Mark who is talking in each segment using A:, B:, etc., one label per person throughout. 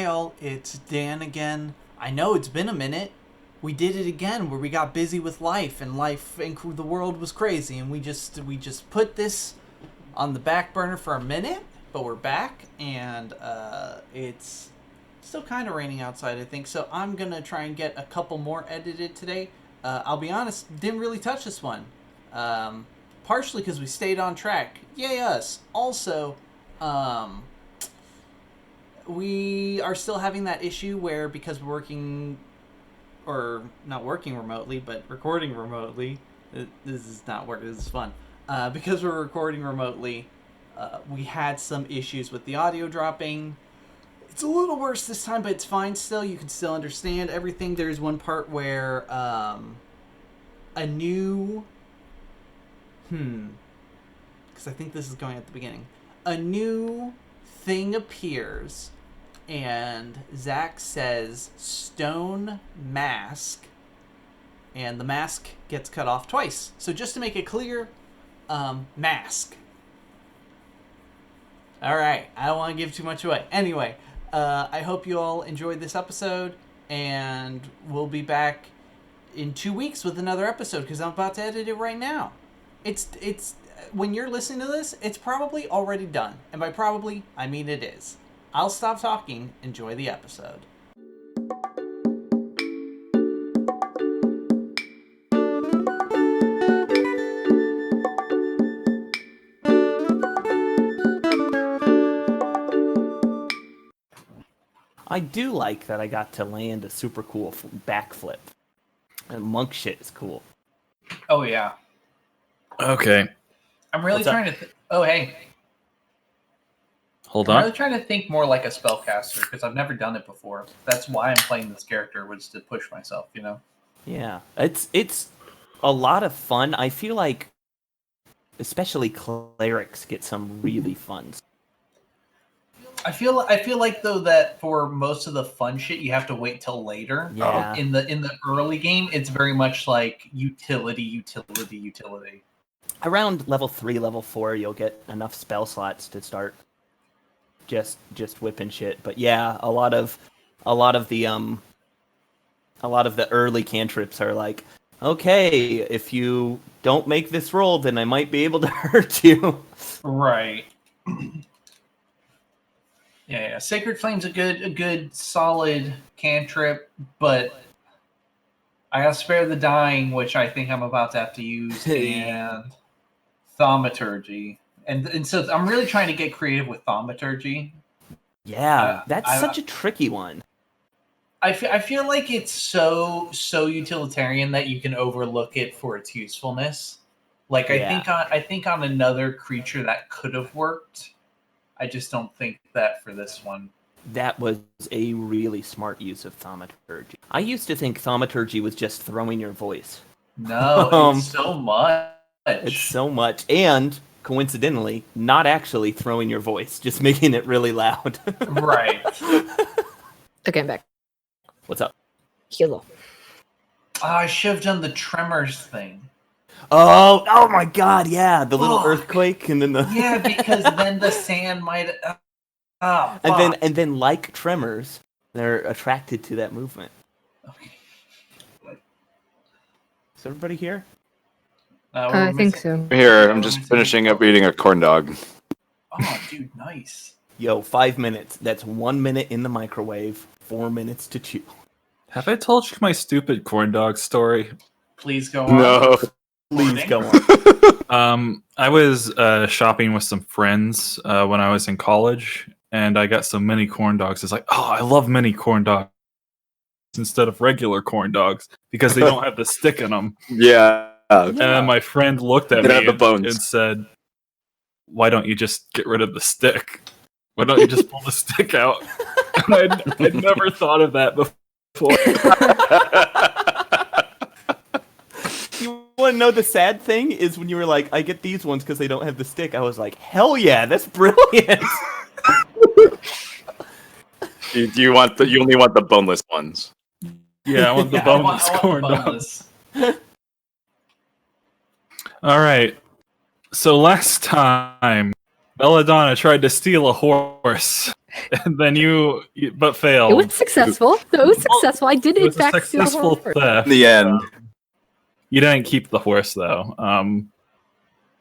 A: Hi all, it's Dan again. I know it's been a minute. We did it again where we got busy with life and the world was crazy and we just put this on the back burner for a minute, but we're back and it's still kind of raining outside, I think. So I'm going to try and get a couple more edited today. I'll be honest, didn't really touch this one. Partially because we stayed on track. Yay us. Also, we are still having that issue where because we're working, or not working remotely, but recording remotely. This is not work. This is fun. Because we're recording remotely, we had some issues with the audio dropping. It's a little worse this time, but it's fine still. You can still understand everything. There's one part where a new... Because I think this is going at the beginning. A new thing appears, and Zach says stone mask, and the mask gets cut off twice. So just to make it clear, mask. Alright, I don't want to give too much away. Anyway, I hope you all enjoyed this episode, and we'll be back in 2 weeks with another episode, because I'm about to edit it right now. It's when you're listening to this, it's probably already done. And by probably, I mean it is. I'll stop talking. Enjoy the episode.
B: I do like that I got to land a super cool backflip. And monk shit is cool.
C: Oh, yeah.
D: Okay.
C: I'm really trying to... Oh, hey.
D: Hold
C: I'm
D: on.
C: really trying to think more like a spellcaster, because I've never done it before. That's why I'm playing this character, was to push myself, you know?
B: Yeah. It's a lot of fun. I feel like especially clerics get some really fun.
C: I feel like though that for most of the fun shit you have to wait till later.
B: Yeah.
C: In the early game, it's very much like utility.
B: Around level 3, level 4, you'll get enough spell slots to start just whipping shit. But yeah, a lot of the early cantrips are like, okay, if you don't make this roll, then I might be able to hurt you.
C: Right. Yeah. Sacred Flame's a good solid cantrip, but I gotta spare the dying, which I think I'm about to have to use, and thaumaturgy. And so I'm really trying to get creative with thaumaturgy.
B: Yeah, that's such a tricky one.
C: I feel like it's so utilitarian that you can overlook it for its usefulness. Like I think on another creature that could have worked. I just don't think that for this one.
B: That was a really smart use of thaumaturgy. I used to think thaumaturgy was just throwing your voice.
C: No, it's so much.
B: It's so much. And, coincidentally, not actually throwing your voice, just making it really loud.
C: Right.
E: Okay, I'm back.
B: What's up?
E: Hello.
C: Oh, I should have done the tremors thing.
B: Oh my god, yeah. The little earthquake and then the...
C: Yeah, because then the sand might...
B: and then like tremors, they're attracted to that movement.
C: Okay.
B: Is everybody here?
E: I think so.
D: Here, I'm just finishing up eating a corn dog.
C: Oh, dude, nice.
B: Yo, 5 minutes. That's 1 minute in the microwave, 4 minutes to chew.
D: Have I told you my stupid corn dog story?
C: Please go on.
D: No.
B: Please go
D: on. I was shopping with some friends when I was in college, and I got some mini corn dogs. It's like, oh, I love mini corn dogs instead of regular corn dogs because they don't have the stick in them.
F: Yeah.
D: And then my friend looked at me
F: and
D: said, why don't you just get rid of the stick? Why don't you just pull the stick out? And I'd never thought of that before.
B: You want to know the sad thing is when you were like, I get these ones because they don't have the stick. I was like, hell yeah, that's brilliant.
F: You only want the boneless ones.
D: Yeah, I want the boneless corn dogs. All right. So last time, Belladonna tried to steal a horse. And then but failed.
E: It was successful. It was successful. I did
D: It
E: in
D: was a
E: fact steal the
D: successful
E: horse.
D: theft.
F: In the end.
D: You didn't keep the horse though.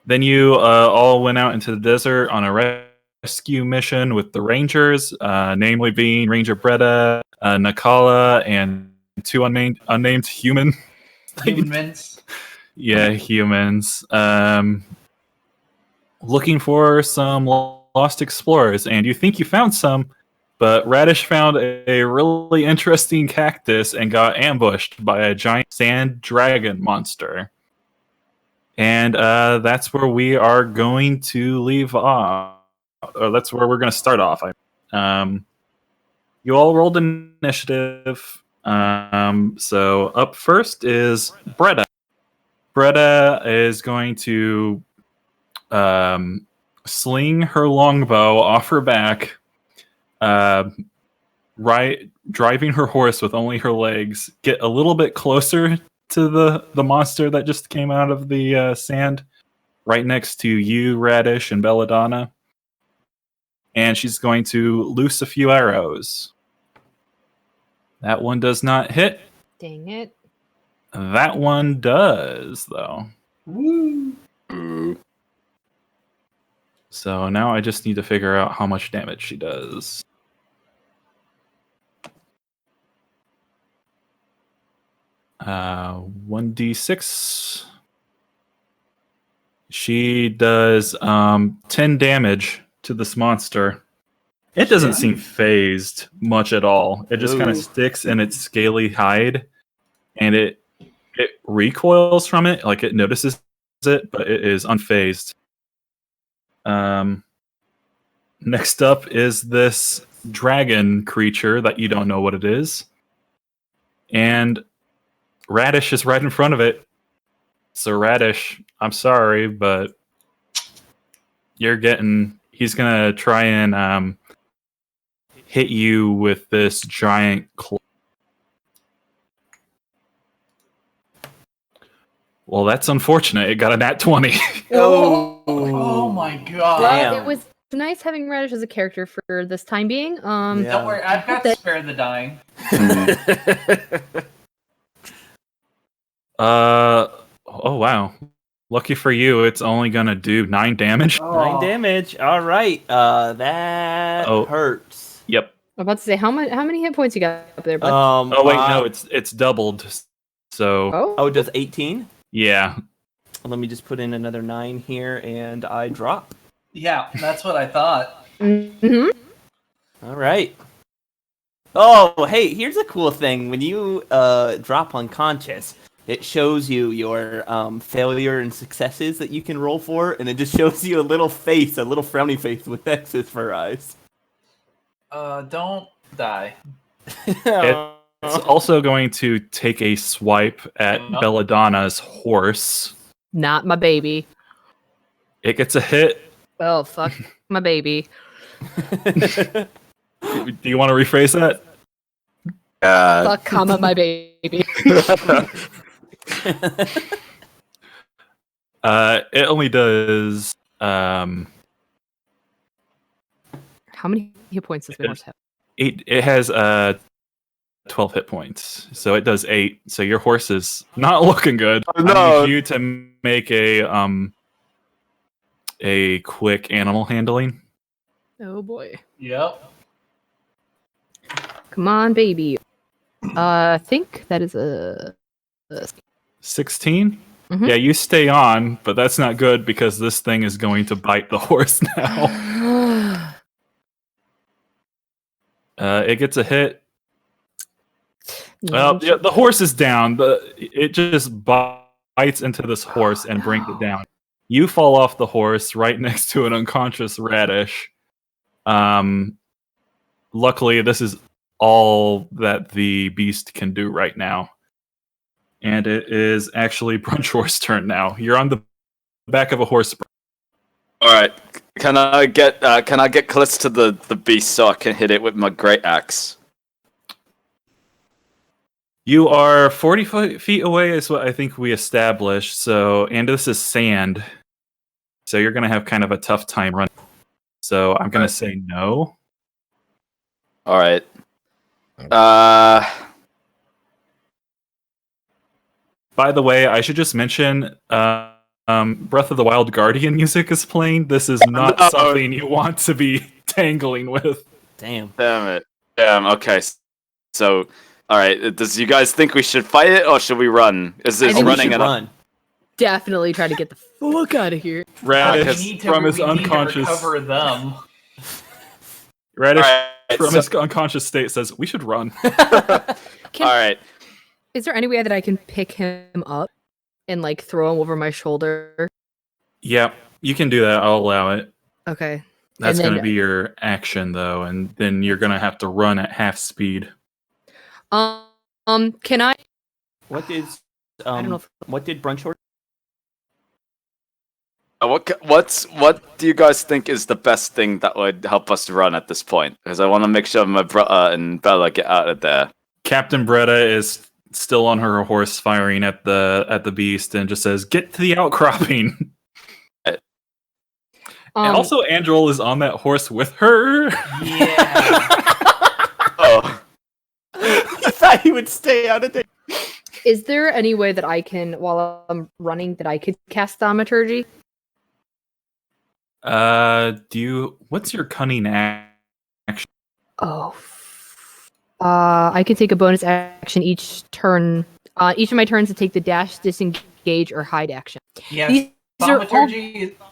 D: Then you all went out into the desert on a rescue mission with the Rangers, namely being Ranger Bretta, Nakala, and two unnamed human.
C: Humans.
D: Yeah, humans. Looking for some lost explorers, and you think you found some, but Radish found a really interesting cactus and got ambushed by a giant sand dragon monster. And that's where we are going to leave off. Or that's where we're going to start off. You all rolled initiative. So up first is Bretta. Bretta is going to sling her longbow off her back, driving her horse with only her legs, get a little bit closer to the monster that just came out of the sand, right next to you, Radish, and Belladonna. And she's going to loose a few arrows. That one does not hit.
E: Dang it.
D: That one does, though.
C: Woo.
F: Ooh.
D: So now I just need to figure out how much damage she does. Uh, 1d6. She does 10 damage to this monster. It doesn't seem phased much at all. It just kind of sticks in its scaly hide, and it recoils from it, like it notices it, but it is unfazed. Next up is this dragon creature that you don't know what it is. And Radish is right in front of it. So Radish, I'm sorry, but he's gonna try and hit you with this giant claw. Well, that's unfortunate. It got a nat 20.
C: Oh my god.
E: Well, it was nice having Radish as a character for this time being.
C: Don't worry, I've got Spare the Dying.
D: Oh wow. Lucky for you, it's only gonna do 9 damage.
B: 9 damage. All right. That hurts.
D: Yep.
E: I'm about to say how many hit points you got up there, bud?
D: Oh wait, no, it's doubled. So
B: Oh, it does 18?
D: Yeah.
B: Let me just put in another 9 here, and I drop.
C: Yeah, that's what I thought.
E: Mm-hmm.
B: All right. Oh, hey, here's a cool thing. When you drop unconscious, it shows you your failure and successes that you can roll for, and it just shows you a little frowny face with X's for eyes.
C: Don't die.
D: It's also going to take a swipe at Belladonna's horse.
E: Not my baby.
D: It gets a hit.
E: Oh, fuck my baby.
D: Do you want to rephrase that?
E: Fuck, comma, my baby.
D: It only does...
E: How many hit points does the horse have?
D: 8. It has 12 hit points, so it does 8. So your horse is not looking good. I need you to make a quick animal handling.
E: Oh boy.
C: Yep.
E: Come on, baby. I think that is a
D: 16.
E: Mhm.
D: Yeah, you stay on, but that's not good because this thing is going to bite the horse now. It gets a hit. Well, yeah, the horse is down. It just bites into this horse and brings it down. You fall off the horse right next to an unconscious Radish. Luckily, this is all that the beast can do right now. And it is actually Brunchor's turn now. You're on the back of a horse.
F: All right. Can I get close to the beast so I can hit it with my great axe?
D: You are 40 feet away is what I think we established. So, and this is sand. So you're going to have kind of a tough time running. So I'm going to say no.
F: All right.
D: By the way, I should just mention, Breath of the Wild Guardian music is playing. This is not
F: No.
D: something you want to be tangling with.
B: Damn.
F: Damn it. Damn. Okay. So, all right. Does you guys think we should fight it or should we run? Is
B: I
F: this
B: think we
F: running
B: should
F: enough?
B: run.
E: Definitely try to get the fuck out of here.
D: Radish
C: We need to,
D: from his
C: we need to
D: unconscious
C: recover them.
D: Radish
F: Alright,
D: from
F: so-
D: his unconscious state says we should run.
E: Can,
F: All right.
E: Is there any way that I can pick him up and like throw him over my shoulder?
D: Yeah, you can do that. I'll allow it.
E: Okay.
D: That's
E: And
D: going to
E: then-
D: be your action though, and then you're going to have to run at half speed.
E: Can I?
B: What did
E: I don't know.
B: what did Brunch order?
F: What do you guys think is the best thing that would help us run at this point? Because I want to make sure my brother and Bella get out of there.
D: Captain Bretta is still on her horse, firing at the beast, and just says, "Get to the outcropping." And also, Angel is on that horse with her.
C: Yeah.
F: Oh,
B: I thought he would stay out of there.
E: Is there any way that I can, while I'm running, that I could cast thaumaturgy?
D: What's your cunning action?
E: Oh. I can take a bonus action each turn. Each of my turns to take the dash, disengage, or hide action.
C: Yeah.
E: These are all-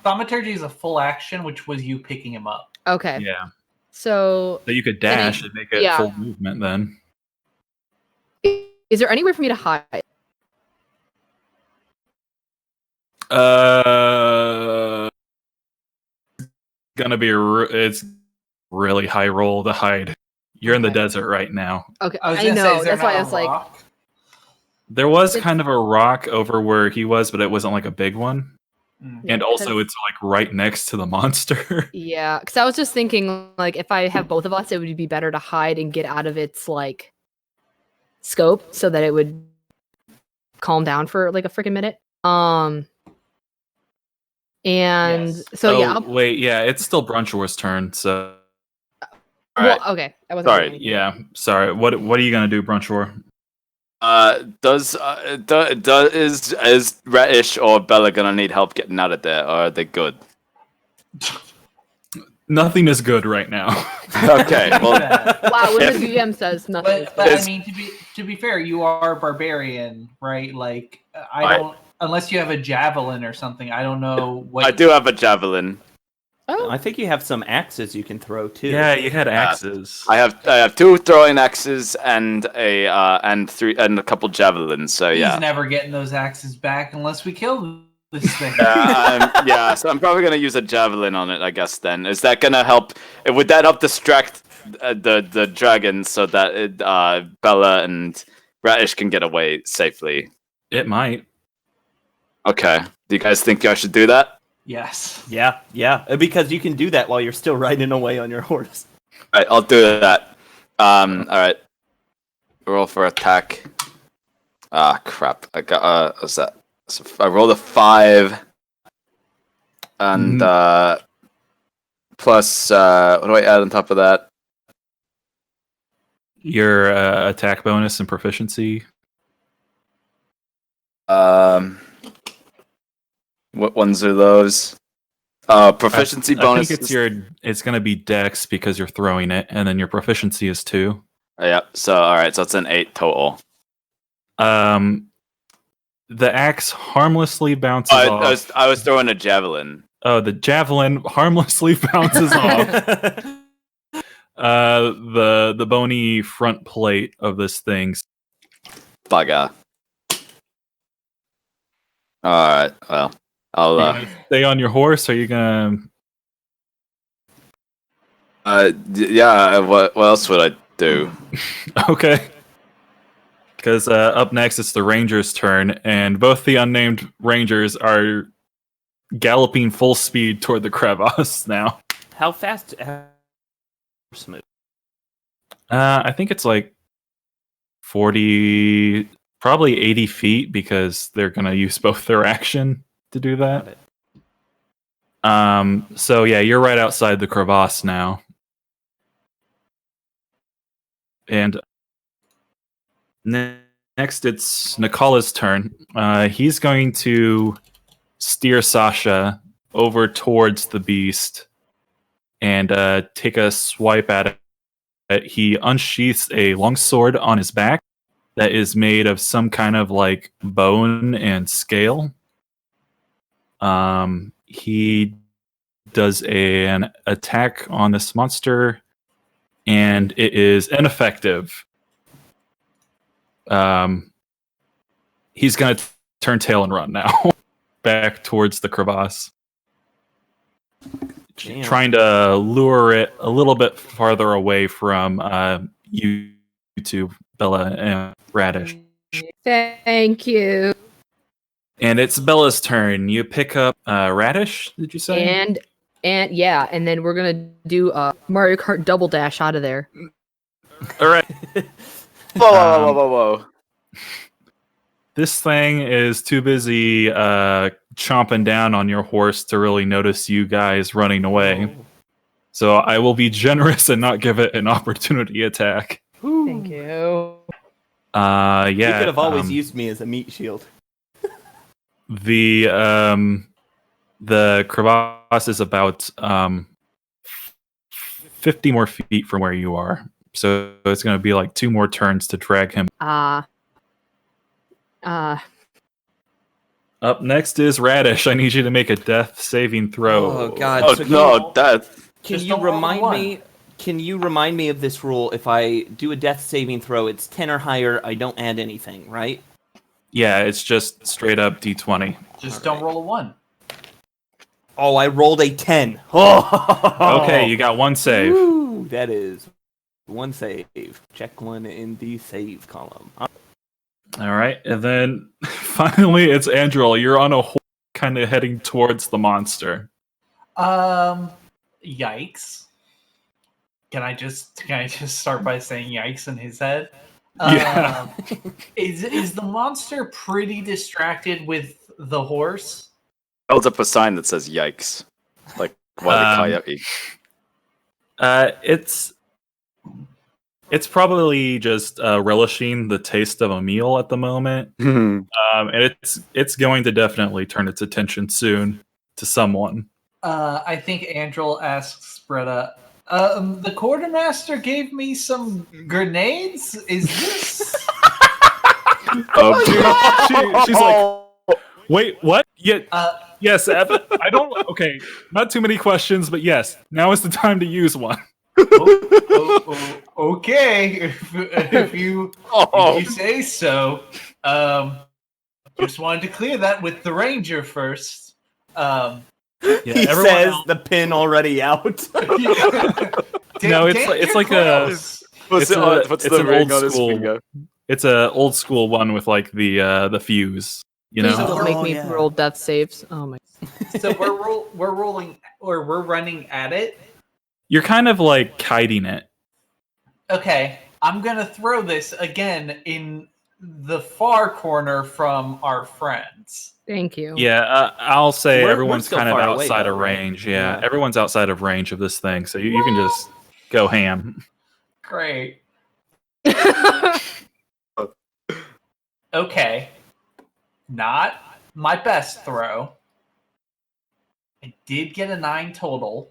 C: Thaumaturgy is a full action, which was you picking him up.
E: Okay.
D: Yeah,
E: So,
D: so you could dash and make it
E: yeah.
D: full movement then.
E: is there any way for me to hide?
D: Gonna be it's really high roll to hide. You're in the
E: Okay.
D: desert right now.
E: Okay,
C: I was
E: I
C: gonna say,
E: know.
C: is there
E: That's why
C: not
E: I
C: a
E: was like,
C: rock?
D: There was
E: It's-
D: kind of a rock over where he was, but it wasn't like a big one.
C: Mm.
E: Yeah,
D: And also,
E: 'cause-
D: it's like right next to the monster.
E: yeah, because I was just thinking, like, if I have both of us, it would be better to hide and get out of its like scope, so that it would calm down for like a freaking minute. And
C: Yes.
E: so yeah,
D: wait, yeah, it's still Brunchwar's turn. So
F: all right.
E: okay, I wasn't.
F: Sorry,
E: doing anything.
D: yeah, sorry. What are you gonna do, Brunchwar?
F: Is Retish or Bella gonna need help getting out of there, or are they good?
D: Nothing is good right now.
F: Okay, well,
E: Wow, when
F: If-
E: the DM says nothing.
C: But I
F: Is-
C: mean, to be fair, you are a barbarian, right? Like, I
F: Right.
C: don't, unless you have a javelin or something. I don't know what.
F: I do have a javelin.
E: Oh,
B: I think you have some axes you can throw too.
D: Yeah, you had axes.
F: I have 2 throwing axes and a couple javelins. So
C: He's
F: yeah.
C: never getting those axes back unless we kill this thing.
F: Yeah, so I'm probably gonna use a javelin on it, I guess. Then is that gonna help? Would that help distract the dragon so that Bella and Ratish can get away safely?
D: It might.
F: Okay. Do you guys think I should do that?
C: Yes.
B: Yeah, because you can do that while you're still riding away on your horse.
F: All right, I'll do that. All right. Roll for attack. Ah, crap! I got what's that? So I rolled a 5, and plus what do I add on top of that?
D: Your attack bonus and proficiency.
F: What ones are those? Proficiency
D: I
F: bonus.
D: think it's gonna be Dex because you're throwing it, and then your proficiency is 2.
F: Yeah. So all right. So it's an 8 total.
D: The axe harmlessly bounces off.
F: I was throwing a javelin.
D: Oh, the javelin harmlessly bounces off the bony front plate of this thing.
F: Bugger. All right. Well, I'll.
D: You gonna stay on your horse, or are you gonna?
F: Yeah. What else would I do?
D: Okay. Because up next it's the Ranger's turn, and both the unnamed Rangers are galloping full speed toward the crevasse now.
B: How fast? Smooth.
D: I think it's like 40, probably 80 feet, because they're gonna use both their action to do that.
B: Got it.
D: So yeah, you're right outside the crevasse now. And next, it's Nikola's turn. He's going to steer Sasha over towards the beast and take a swipe at it. He unsheaths a long sword on his back that is made of some kind of like bone and scale. He does an attack on this monster, and it is ineffective. He's gonna turn tail and run now, back towards the crevasse, trying to lure it a little bit farther away from you two, Bella and Radish.
E: Thank you.
D: And it's Bella's turn. You pick up Radish, did you say?
E: And yeah, and then we're gonna do a Mario Kart double dash out of there.
D: All right.
F: Whoa.
D: This thing is too busy chomping down on your horse to really notice you guys running away. So I will be generous and not give it an opportunity attack.
E: Thank you.
D: Yeah.
B: You could have always used me as a meat shield.
D: The crevasse is about 50 more feet from where you are. So it's going to be like 2 more turns to drag him. Up next is Radish. I need you to make a death saving throw.
B: Oh god.
F: Oh
B: So
F: no, death.
B: Can
C: Just
B: you
C: don't roll
B: remind
C: one.
B: me? Can you remind me of this rule? If I do a death saving throw, it's 10 or higher. I don't add anything, right?
D: Yeah, it's just straight up D20.
C: Just don't roll a 1.
B: Oh, I rolled a 10. Oh,
D: Okay, you got 1 save.
B: Woo, that is 1 save. Check 1 in the save column.
D: All right, and then finally it's Andrel. You're on a horse kind of heading towards the monster.
C: Yikes. Can I just start by saying yikes in his head?
D: Yeah.
C: Is the monster pretty distracted with the horse?
F: Holds up a sign that says "Yikes," like Wile E. Coyote.
D: It's probably just relishing the taste of a meal at the moment, and it's going to definitely turn its attention soon to someone.
C: I think Andrel asks Bretta, the quartermaster gave me some grenades? Is this...
D: She's like, wait, what? Yeah, yes, Evan. I don't. Okay, not too many questions, but yes, now is the time to use one.
C: Okay, if you say so. Just wanted to clear that with the ranger first.
B: He says the pin already out.
D: No, it's like a
F: What's
D: it's
F: the
D: an
F: ring
D: old
F: on his
D: school.
F: finger?
D: It's a old school one with like the fuse. You
E: Please
D: know.
E: don't make me
B: yeah.
E: roll death saves. Oh my.
C: So we're rolling, or we're running at it.
D: You're kind of like kiting it.
C: Okay, I'm gonna throw this again in the far corner from our friends.
E: Thank you.
D: Yeah, I'll say
B: We're
D: everyone's
B: still
D: kind of
B: far away,
D: outside
B: though,
D: of
B: right?
D: range. Yeah,
B: Yeah.
D: everyone's outside of range of this thing, so you can just go ham.
C: Great. Okay. Not my best throw. I did get a 9 total.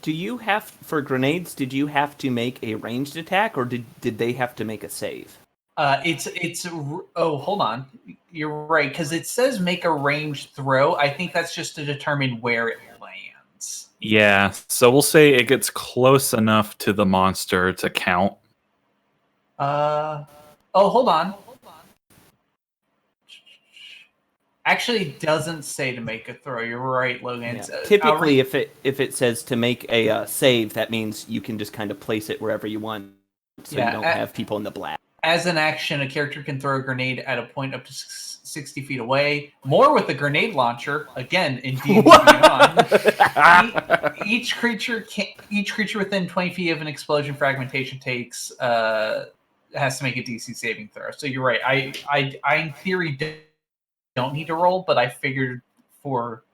B: Do you have, for grenades, did you have to make a ranged attack, or did they have to make a save?
C: Hold on. You're right, because it says make a ranged throw. I think that's just to determine where it lands.
D: Yeah, so we'll say it gets close enough to the monster to count.
C: Hold on. Actually, it doesn't say to make a throw. You're right, Logan.
B: Yeah. Typically, if it says to make a save, that means you can just kind of place it wherever you want, so you don't have people in the black.
C: As an action, a character can throw a grenade at a point up to 60 feet away. More with the grenade launcher. Again, in D&D Beyond. Each creature within 20 feet of an explosion fragmentation has to make a DC saving throw. So you're right. I in theory don't need to roll, but I figured for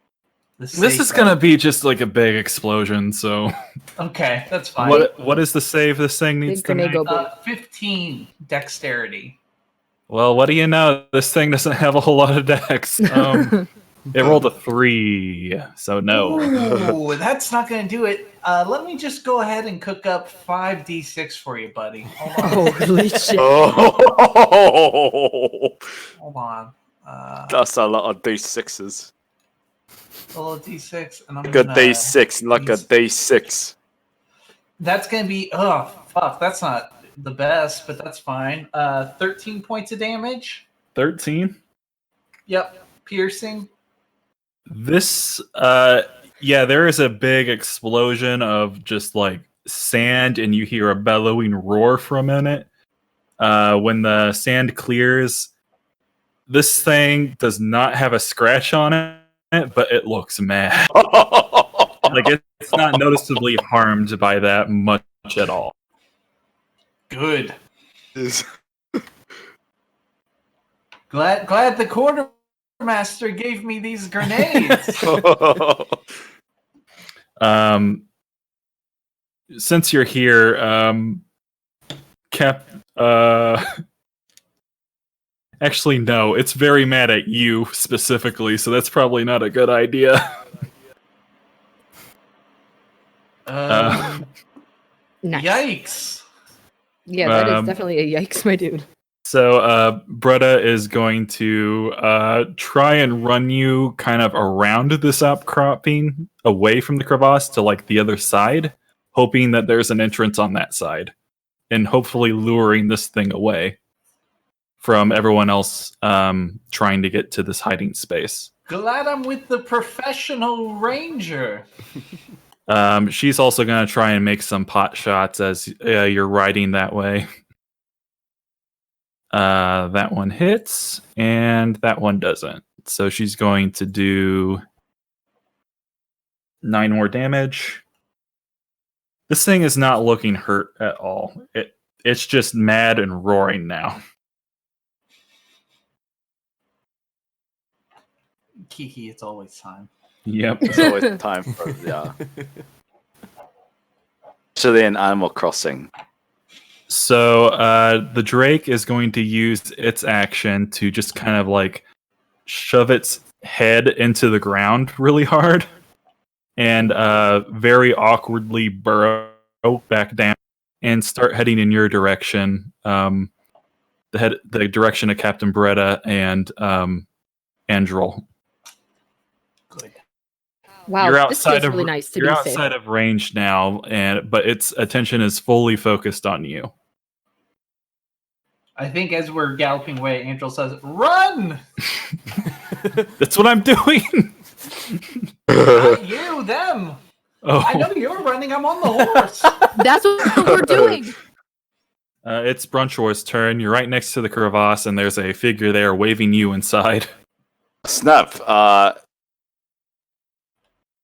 D: This is gonna be just like a big explosion. So
C: Okay, that's fine.
D: what is the save this thing needs
E: Big
D: to
E: grenade
D: make?
E: go
C: 15 dexterity.
D: Well, what do you know? This thing doesn't have a whole lot of dex. It rolled a 3, so no.
C: Ooh, that's not going to do it. Let me just go ahead and cook up 5d6 for you, buddy. Hold on.
E: Holy shit.
F: Oh,
C: Hold on.
F: that's a lot of d6s.
C: A little d6, and I'm
F: Look at
C: gonna.
F: d6. Look at d6.
C: That's gonna be. Oh fuck! That's not the best, but that's fine. 13 points of damage.
D: 13.
C: Yep, piercing.
D: This, yeah, there is a big explosion of just like sand, and you hear a bellowing roar from in it. When the sand clears, this thing does not have a scratch on it, but it looks mad. Like it's not noticeably harmed by that much at all.
C: Good. Glad the quartermaster gave me these grenades.
D: Since you're here, Cap. Actually, no. It's very mad at you specifically, so that's probably not a good idea.
E: Nice.
C: Yikes.
E: Yeah, that is
D: Um,
E: definitely a yikes, my dude.
D: So, Bretta is going to try and run you kind of around this outcropping, away from the crevasse to like the other side, hoping that there's an entrance on that side, and hopefully luring this thing away from everyone else trying to get to this hiding space.
C: Glad I'm with the professional ranger.
D: She's also going to try and make some pot shots as you're riding that way. That one hits, and that one doesn't. So she's going to do 9 more damage. This thing is not looking hurt at all. It's just mad and roaring now.
C: Kiki, it's always time.
D: Yep.
F: It's always time for Especially in Animal Crossing.
D: So the Drake is going to use its action to just kind of like shove its head into the ground really hard and very awkwardly burrow back down and start heading in your direction, the direction of Captain Bretta and Andrel.
C: Good.
E: Wow,
D: You're
E: this
D: outside
E: feels
D: of
E: really nice to
D: you're
E: be
D: outside
E: safe.
D: of range now, but its attention is fully focused on you.
C: I think as we're galloping away, Angel says, "Run!"
D: That's what I'm doing.
C: Not you, them.
D: Oh,
C: I know you're running. I'm on the horse.
E: That's what we're doing.
D: It's Brunchor's turn. You're right next to the crevasse, and there's a figure there waving you inside.
F: Snap. Should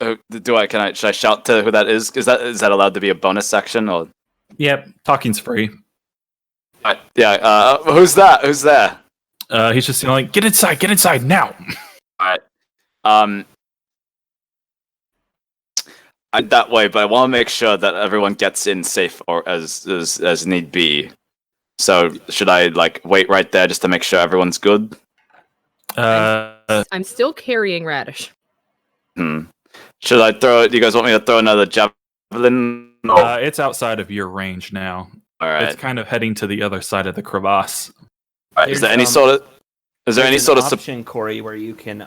F: I shout to who that is? Is that allowed to be a bonus action or?
D: Yep, talking's free.
F: Yeah. Who's that? Who's there?
D: He's just yelling, get inside now.
F: All right. I'm that way, but I want to make sure that everyone gets in safe or as need be. So should I like wait right there just to make sure everyone's good?
E: I'm still carrying Radish.
F: Should I throw? Do you guys want me to throw another javelin?
D: It's outside of your range now.
F: All right.
D: It's kind of heading to the other side of the crevasse.
F: All right. Is there
B: There's,
F: any sort of? Is there any
B: There's
F: sort
B: an
F: of?
B: option, Corey, where you can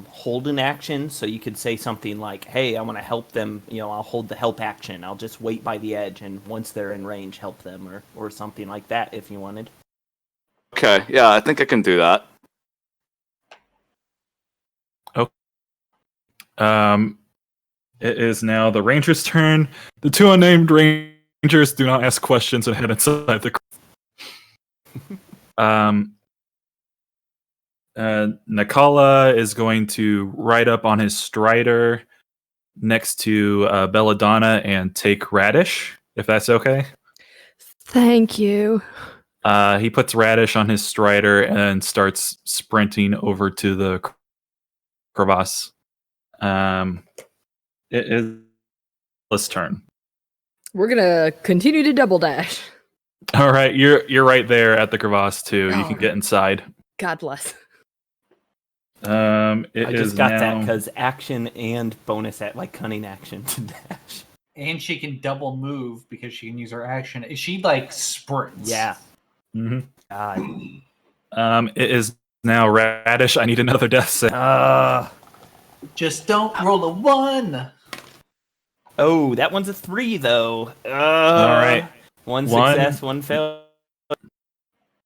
B: hold an action? So you could say something like, "Hey, I want to help them. I'll hold the help action. I'll just wait by the edge, and once they're in range, help them, or something like that, if you wanted."
F: Okay. Yeah, I think I can do that.
D: It is now the ranger's turn. The 2 unnamed rangers do not ask questions and head inside the. Nakala is going to ride up on his strider next to Belladonna and take Radish, if that's okay.
E: Thank you.
D: He puts Radish on his strider and starts sprinting over to the crevasse. It is this turn.
E: We're gonna continue to double dash.
D: All right, you're right there at the crevasse too. You can get inside.
E: God bless.
D: It
B: I
D: is
B: just got that
D: now.
B: because action and bonus at like cunning action to dash.
C: And she can double move because she can use her action. She like sprints.
B: Yeah.
D: Mhm.
B: God.
D: It is now Radish. I need another death save.
C: Just don't roll a 1.
B: Oh, that one's a 3 though.
D: All right.
B: One success, one fail.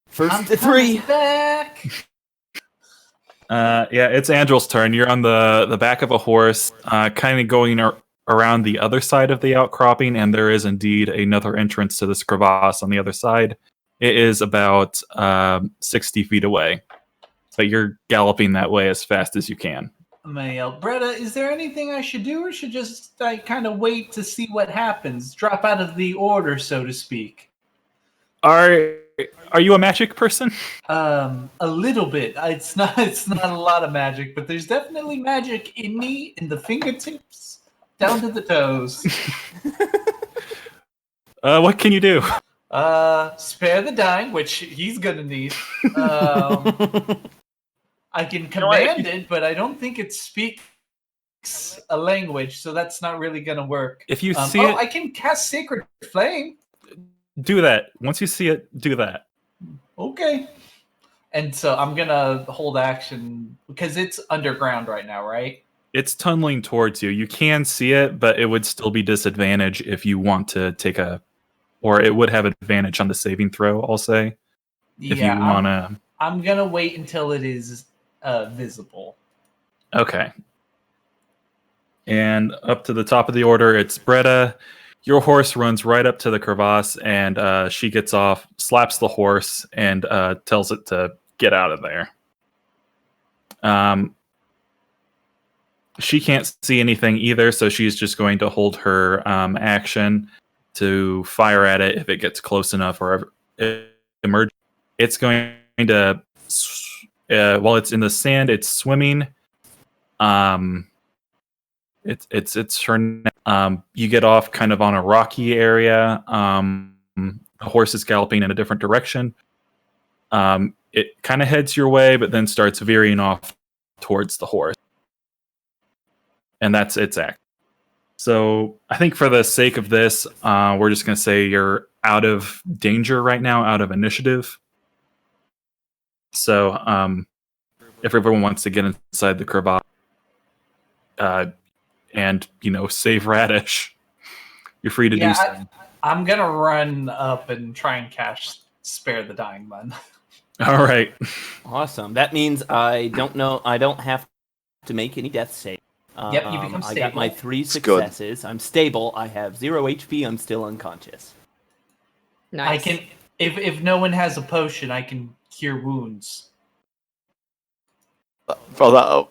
B: First
C: I'm
B: to 3.
C: coming back.
D: Yeah, it's Angel's turn. You're on the back of a horse, kind of going around the other side of the outcropping, and there is indeed another entrance to this crevasse on the other side. It is about 60 feet away, but you're galloping that way as fast as you can.
C: I'm gonna yell, Bretta, is there anything I should do, or should just kind of wait to see what happens? Drop out of the order, so to speak.
D: Are you a magic person?
C: A little bit. It's not a lot of magic, but there's definitely magic in me, in the fingertips, down to the toes.
D: What can you do?
C: Spare the dying, which he's gonna need. I can command it, but I don't think it speaks a language, so that's not really gonna work.
D: If you see it,
C: I can cast Sacred Flame.
D: do that. Once you see it, do that.
C: Okay. And so I'm gonna hold action because it's underground right now, right?
D: It's tunneling towards you. You can see it, but it would still be disadvantage if you want to take or it would have advantage on the saving throw, I'll say. If you want to.
C: I'm gonna wait until it is visible.
D: Okay. And up to the top of the order, it's Bretta. Your horse runs right up to the crevasse, and she gets off, slaps the horse, and tells it to get out of there. She can't see anything either, so she's just going to hold her action to fire at it if it gets close enough or it emerges. It's going to, while it's in the sand, it's swimming. It's her. You get off kind of on a rocky area. The horse is galloping in a different direction. It kind of heads your way, but then starts veering off towards the horse, and that's its act. So I think for the sake of this, we're just going to say you're out of danger right now, out of initiative. So if everyone wants to get inside the crevasse and, save Radish, you're free to do so.
C: I'm going to run up and try and cast Spare the Dying Man.
D: All right.
B: Awesome. That means I don't have to make any death save.
C: Yep, you become stable.
B: I got my 3 successes. I'm stable. I have 0 HP. I'm still unconscious.
E: Nice.
C: I can, if no one has a potion, I can cure wounds.
F: Brother,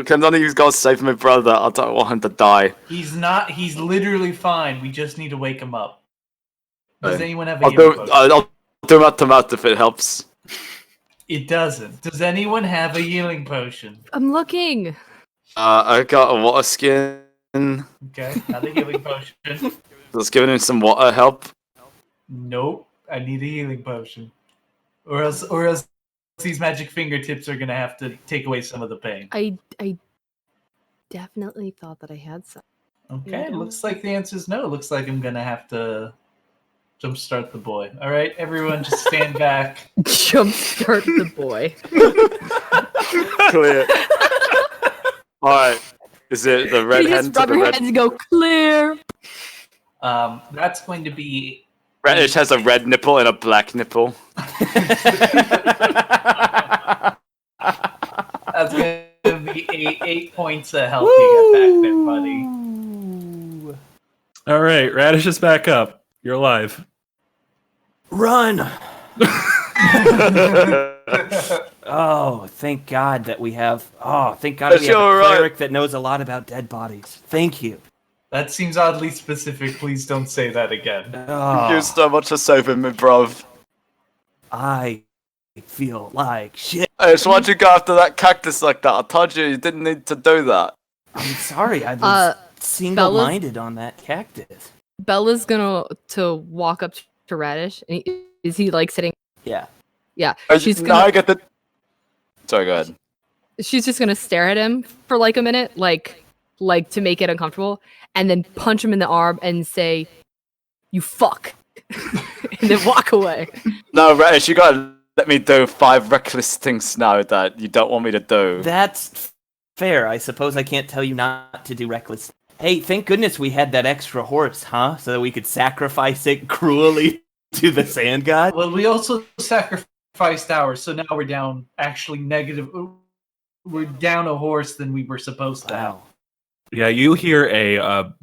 F: can none of you guys save my brother? I don't want him to die.
C: He's literally fine. We just need to wake him up. Does anyone have a
F: I'll do mouth if it helps.
C: It doesn't. Does anyone have a healing potion?
E: I'm looking.
F: I got a water skin.
C: Okay, not a healing potion.
F: Does giving him some water help?
C: Nope, I need a healing potion. Or else these magic fingertips are gonna have to take away some of the pain.
E: I definitely thought that I had some.
C: Okay, looks like the answer is no. Looks like I'm gonna have to jumpstart the boy. All right, everyone, just stand back.
E: Jumpstart the boy.
F: Clear. All right. Is it the red
E: You
F: hand?
E: just rub your hands and go clear.
C: That's going to be.
F: Reddish has a red nipple and a black nipple.
C: That's going to be 8 points of health you get back there, buddy.
D: All right. Radish is back up. You're alive.
B: Run! Oh, thank God that we have. Oh, thank God we have a cleric that knows a lot about dead bodies. Thank you.
C: That seems oddly specific. Please don't say that again.
B: Oh,
F: You're so much for saving me, bruv.
B: I feel like shit.
F: Hey, why'd you go after that cactus like that? I told you didn't need to do that.
B: I'm sorry, I was single-minded on that cactus.
E: Bella's gonna to walk up to Radish, and is he like sitting?
B: Yeah.
E: Yeah,
F: Now I get the. Sorry, go ahead.
E: she's just gonna stare at him for like a minute, like to make it uncomfortable, and then punch him in the arm and say, "You fuck," and then walk away.
F: No, Radish, you gotta let me do 5 reckless things now that you don't want me to do.
B: That's fair. I suppose I can't tell you not to do reckless. Hey, thank goodness we had that extra horse, huh? So that we could sacrifice it cruelly to the sand god.
C: Well, we also sacrificed ours, so now we're down actually negative. We're down a horse than we were supposed to have.
B: Wow.
D: Yeah, you hear a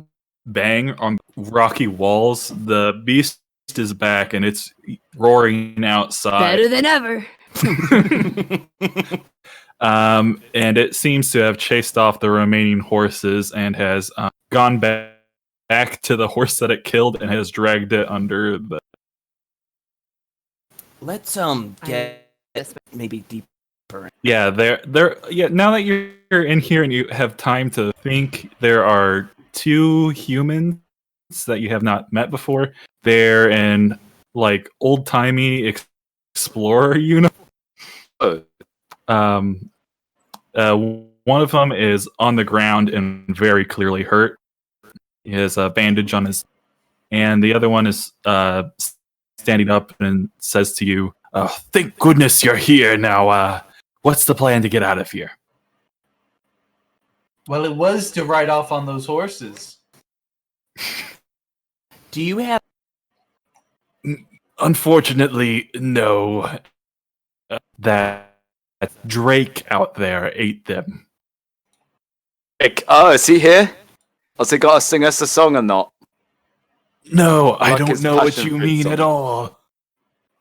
D: bang on rocky walls. The beast is back and it's roaring outside.
E: Better than ever.
D: And it seems to have chased off the remaining horses and has gone back to the horse that it killed and has dragged it under the.
B: Let's get maybe deeper.
D: Yeah, now that you're in here and you have time to think, there are 2 humans that you have not met before. They're in like old-timey explorer uniform. One of them is on the ground and very clearly hurt. He has a bandage on his, and the other one is standing up and says to you, "Thank goodness you're here. Now, what's the plan to get out of here?"
C: Well, it was to ride off on those horses.
B: Do you have...
D: Unfortunately, no. That Drake out there ate them.
F: Oh, is he here? Has he got to sing us a song or not?
D: No, I
F: Like
D: don't
F: his
D: know what
F: passion
D: you
F: for
D: mean
F: song.
D: at all.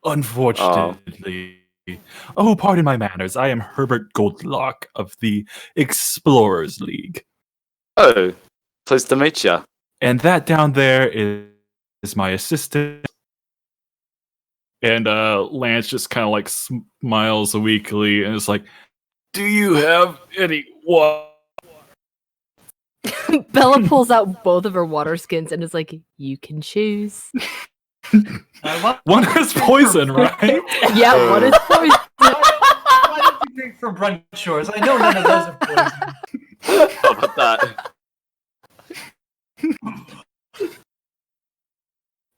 D: Unfortunately. Oh, pardon my manners. I am Herbert Goldlock of the Explorers League.
F: Oh, pleased to meet you.
D: And that down there is my assistant. And Lance just kind of like smiles weakly and is like, "Do you have any water?"
E: Bella pulls out both of her water skins and is like, "You can choose."
D: One is poison, right?
E: Yeah, what is poison?
C: Why did you drink from Brunch Shores? I know none of those are poison.
F: How about that?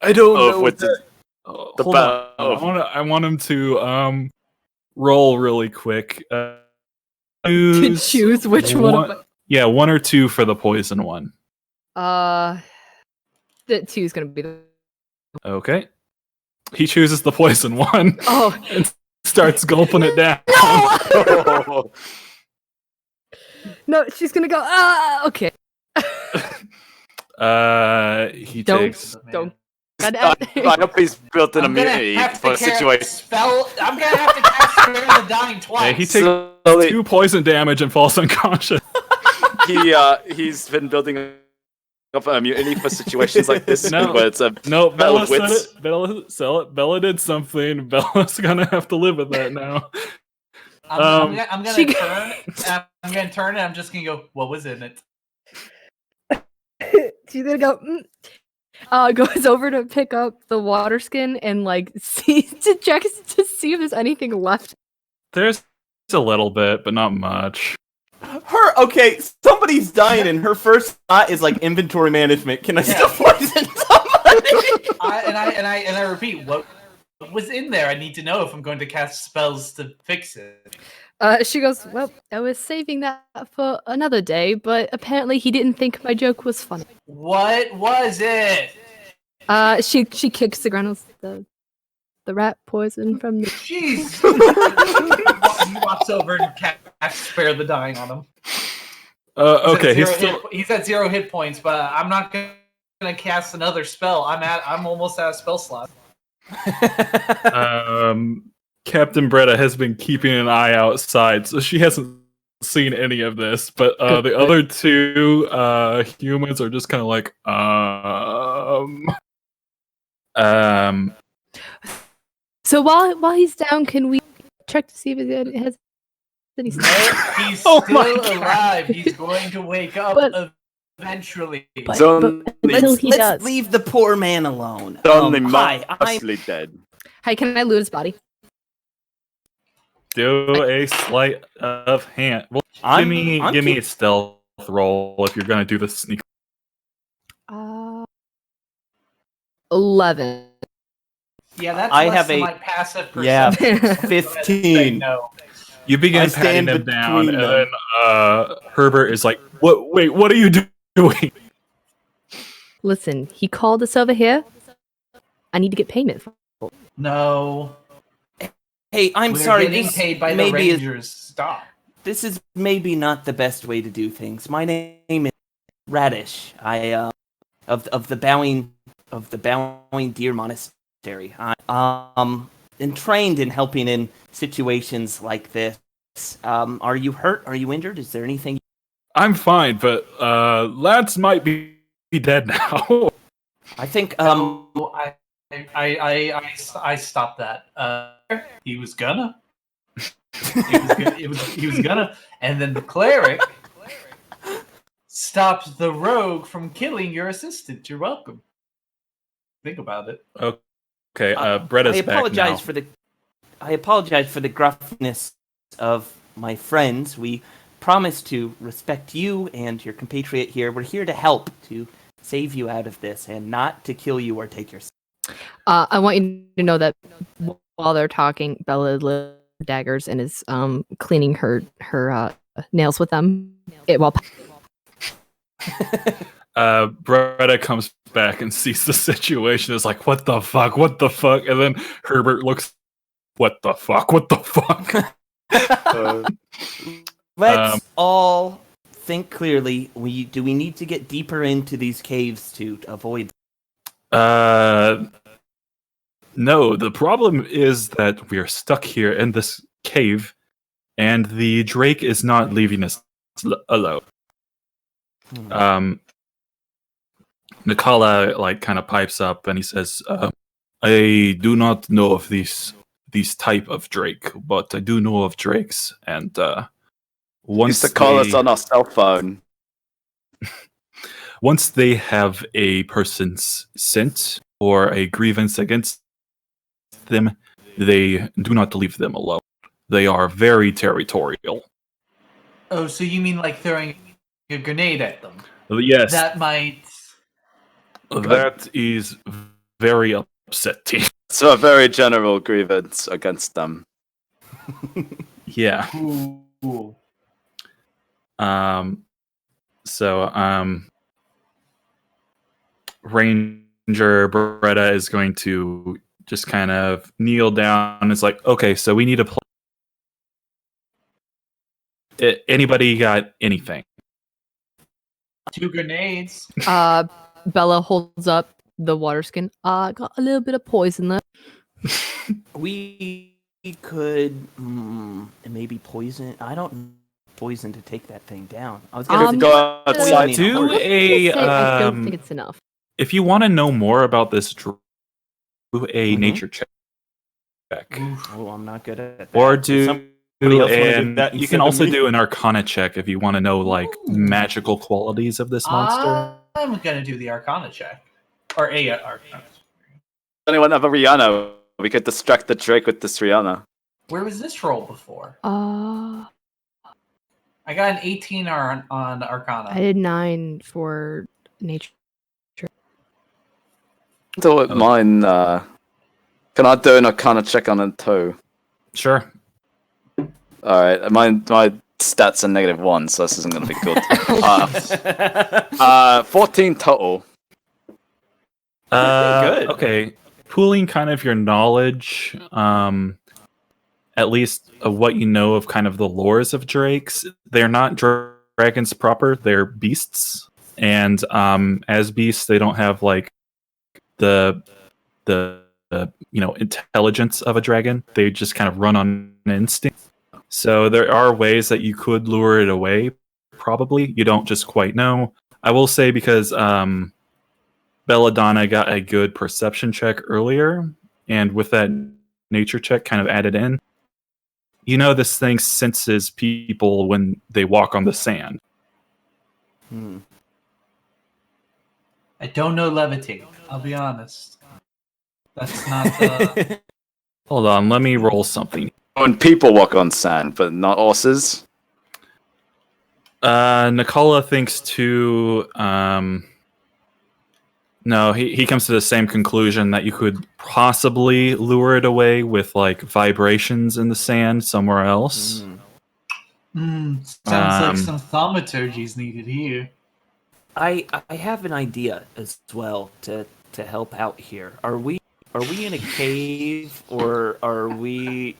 D: I don't
F: Oh,
D: know.
F: with
D: That...
F: the
D: Hold
F: ba-
D: on. I want him to roll really quick.
E: To choose which one.
D: Yeah, 1 or 2 for the poison one.
E: The 2 is gonna be the.
D: Okay. He chooses the poison one.
E: Oh.
D: And starts gulping it down.
E: No! No, she's gonna go. Okay.
D: He
E: Don't-
D: takes.
E: Don't.
F: I hope he's built an immunity for a situation.
C: I'm gonna have to cast Spare the Dying twice.
D: Yeah, he takes
F: Slowly,
D: 2 poison damage and falls unconscious.
F: he's been building up an immunity for situations like this.
D: No.
F: Where it's a
D: No, Bella
F: battle
D: said
F: of wits.
D: it. Bella sell it. Bella did something. Bella's gonna have to live with that now.
C: I'm gonna
E: She-
C: turn. I'm gonna turn, and I'm just gonna go. What was in it?
E: She's gonna go. Goes over to pick up the water skin and like to check to see if there's anything left.
D: There's a little bit, but not much.
B: Okay, somebody's dying and her first thought is like inventory management. Can I still poison somebody?
C: I repeat, what was in there? I need to know if I'm going to cast spells to fix it.
E: She goes, "Well, I was saving that for another day, but apparently he didn't think my joke was funny."
C: What was it?
E: She kicks the ground with the rat poison from the.
C: Jeez. He walks over and casts Spare the Dying on him.
D: Okay,
C: He's at 0 hit points, but I'm not gonna cast another spell. I'm almost at a spell slot.
D: Captain Bretta has been keeping an eye outside, so she hasn't seen any of this. But the other 2 humans are just kind of like,
E: So while he's down, can we check to see if it has that he's
C: He's
B: Oh
C: still
B: my God.
C: alive. He's going to wake up
E: But-
C: eventually.
E: But,
F: So
E: but until he
B: Let's
E: does.
B: leave the poor man alone.
F: only
B: Hi, I'm
F: mostly dead.
E: Hi, can I loot his body?
D: Do a sleight of hand. Well,
B: I'm-
D: give me a stealth roll if you're gonna do the sneak.
E: 11.
C: Yeah, that's
B: I
C: less
B: have
C: than
B: a-
C: my passive
B: Yeah,
C: perception. So I'm gonna say
B: 15.
C: No.
D: You begin
B: I
D: patting
B: stand
D: him down,
B: between
D: and
B: them.
D: then Herbert is like, "What? Wait, what are you doing?"
E: Listen, he called us over here. I need to get payment.
C: No.
B: Hey, I'm
C: We're
B: sorry.
C: getting
B: This
C: paid by the
B: maybe
C: Rangers. Stop.
B: this is maybe not the best way to do things. My name is Radish. I of the bowing deer monastery. I am trained in helping in situations like this. Are you hurt? Are you injured? Is there anything?
D: I'm fine, but Lance might be dead now.
B: I think
C: No, I stopped that. He was gonna. He was gonna, and then the cleric stopped the rogue from killing your assistant. You're welcome. Think about it.
D: Okay, Bretta's
B: I
D: back
B: apologize
D: now.
B: for the gruffness of my friends. We promise to respect you and your compatriot here. We're here to help, to save you out of this, and not to kill you or take your.
E: I want you to know that while they're talking, Bella lit daggers and is cleaning her nails with them.
D: Bretta comes back and sees the situation. Is like, "What the fuck? What the fuck?" And then Herbert looks, "What the fuck? What the fuck?"
B: Let's all think clearly. Do we need to get deeper into these caves to avoid?
D: No. The problem is that we are stuck here in this cave, and the Drake is not leaving us alone. Nikala kind of pipes up and he says, "I do not know of these type of Drake, but I do know of Drakes, and once
F: Used to call us
D: they-
F: on our cell phone.
D: once they have a person's scent or a grievance against them, they do not leave them alone. They are very territorial."
C: Oh, so you mean like throwing a grenade at them?
D: Yes,
C: That might.
D: that is very upsetting.
F: So a very general grievance against them.
D: Yeah.
C: Cool.
D: Ranger Beretta is going to just kind of kneel down. It's like, okay, so we need a plan. Anybody got anything?
C: 2 grenades.
E: Bella holds up the water skin. Got a little bit of poison left.
B: We could maybe poison. I don't know poison to take that thing down. I was gonna
F: Go outside.
D: Do
E: Let's
D: a
E: just say I don't think it's enough.
D: if you want to know more about this, do a
B: Mhm.
D: nature check,
B: Oh, I'm not good at that.
D: or
B: Does
D: do
B: somebody else wanna do
D: and
B: that
D: you
B: instead
D: can
B: of
D: also
B: me?
D: do an Arcana check if you want to know
C: Ooh.
D: magical qualities of this monster.
C: I'm gonna do the Arcana check, or a Arcana.
F: Anyone have a Rihanna? We could distract the Drake with this Rihanna.
C: Where was this roll before?
E: I
C: I got an 18 on Arcana.
E: did 9 for nature.
F: Do it mine. Can I do an Arcana check on a toe?
D: Sure.
F: Alright, my stats are -1, so this isn't going to be good. 14 total.
B: Good.
D: Okay. Pooling kind of your knowledge, at least of what you know of kind of the lores of drakes. They're not dragons proper; they're beasts, and as beasts, they don't have the intelligence of a dragon. They just kind of run on instinct. So there are ways that you could lure it away. Probably you don't just quite know. I will say because Belladonna got a good perception check earlier, and with that nature check kind of added in, this thing senses people when they walk on the sand.
C: I don't know levitate. I'll be honest. That's not the.
D: Hold on, let me roll something.
F: When people walk on sand, but not horses.
D: Nicola thinks too. No, he comes to the same conclusion that you could possibly lure it away with like vibrations in the sand somewhere else.
C: Sounds like some thaumaturgy is needed here.
B: I have an idea as well to help out here. Are we in a cave or are we?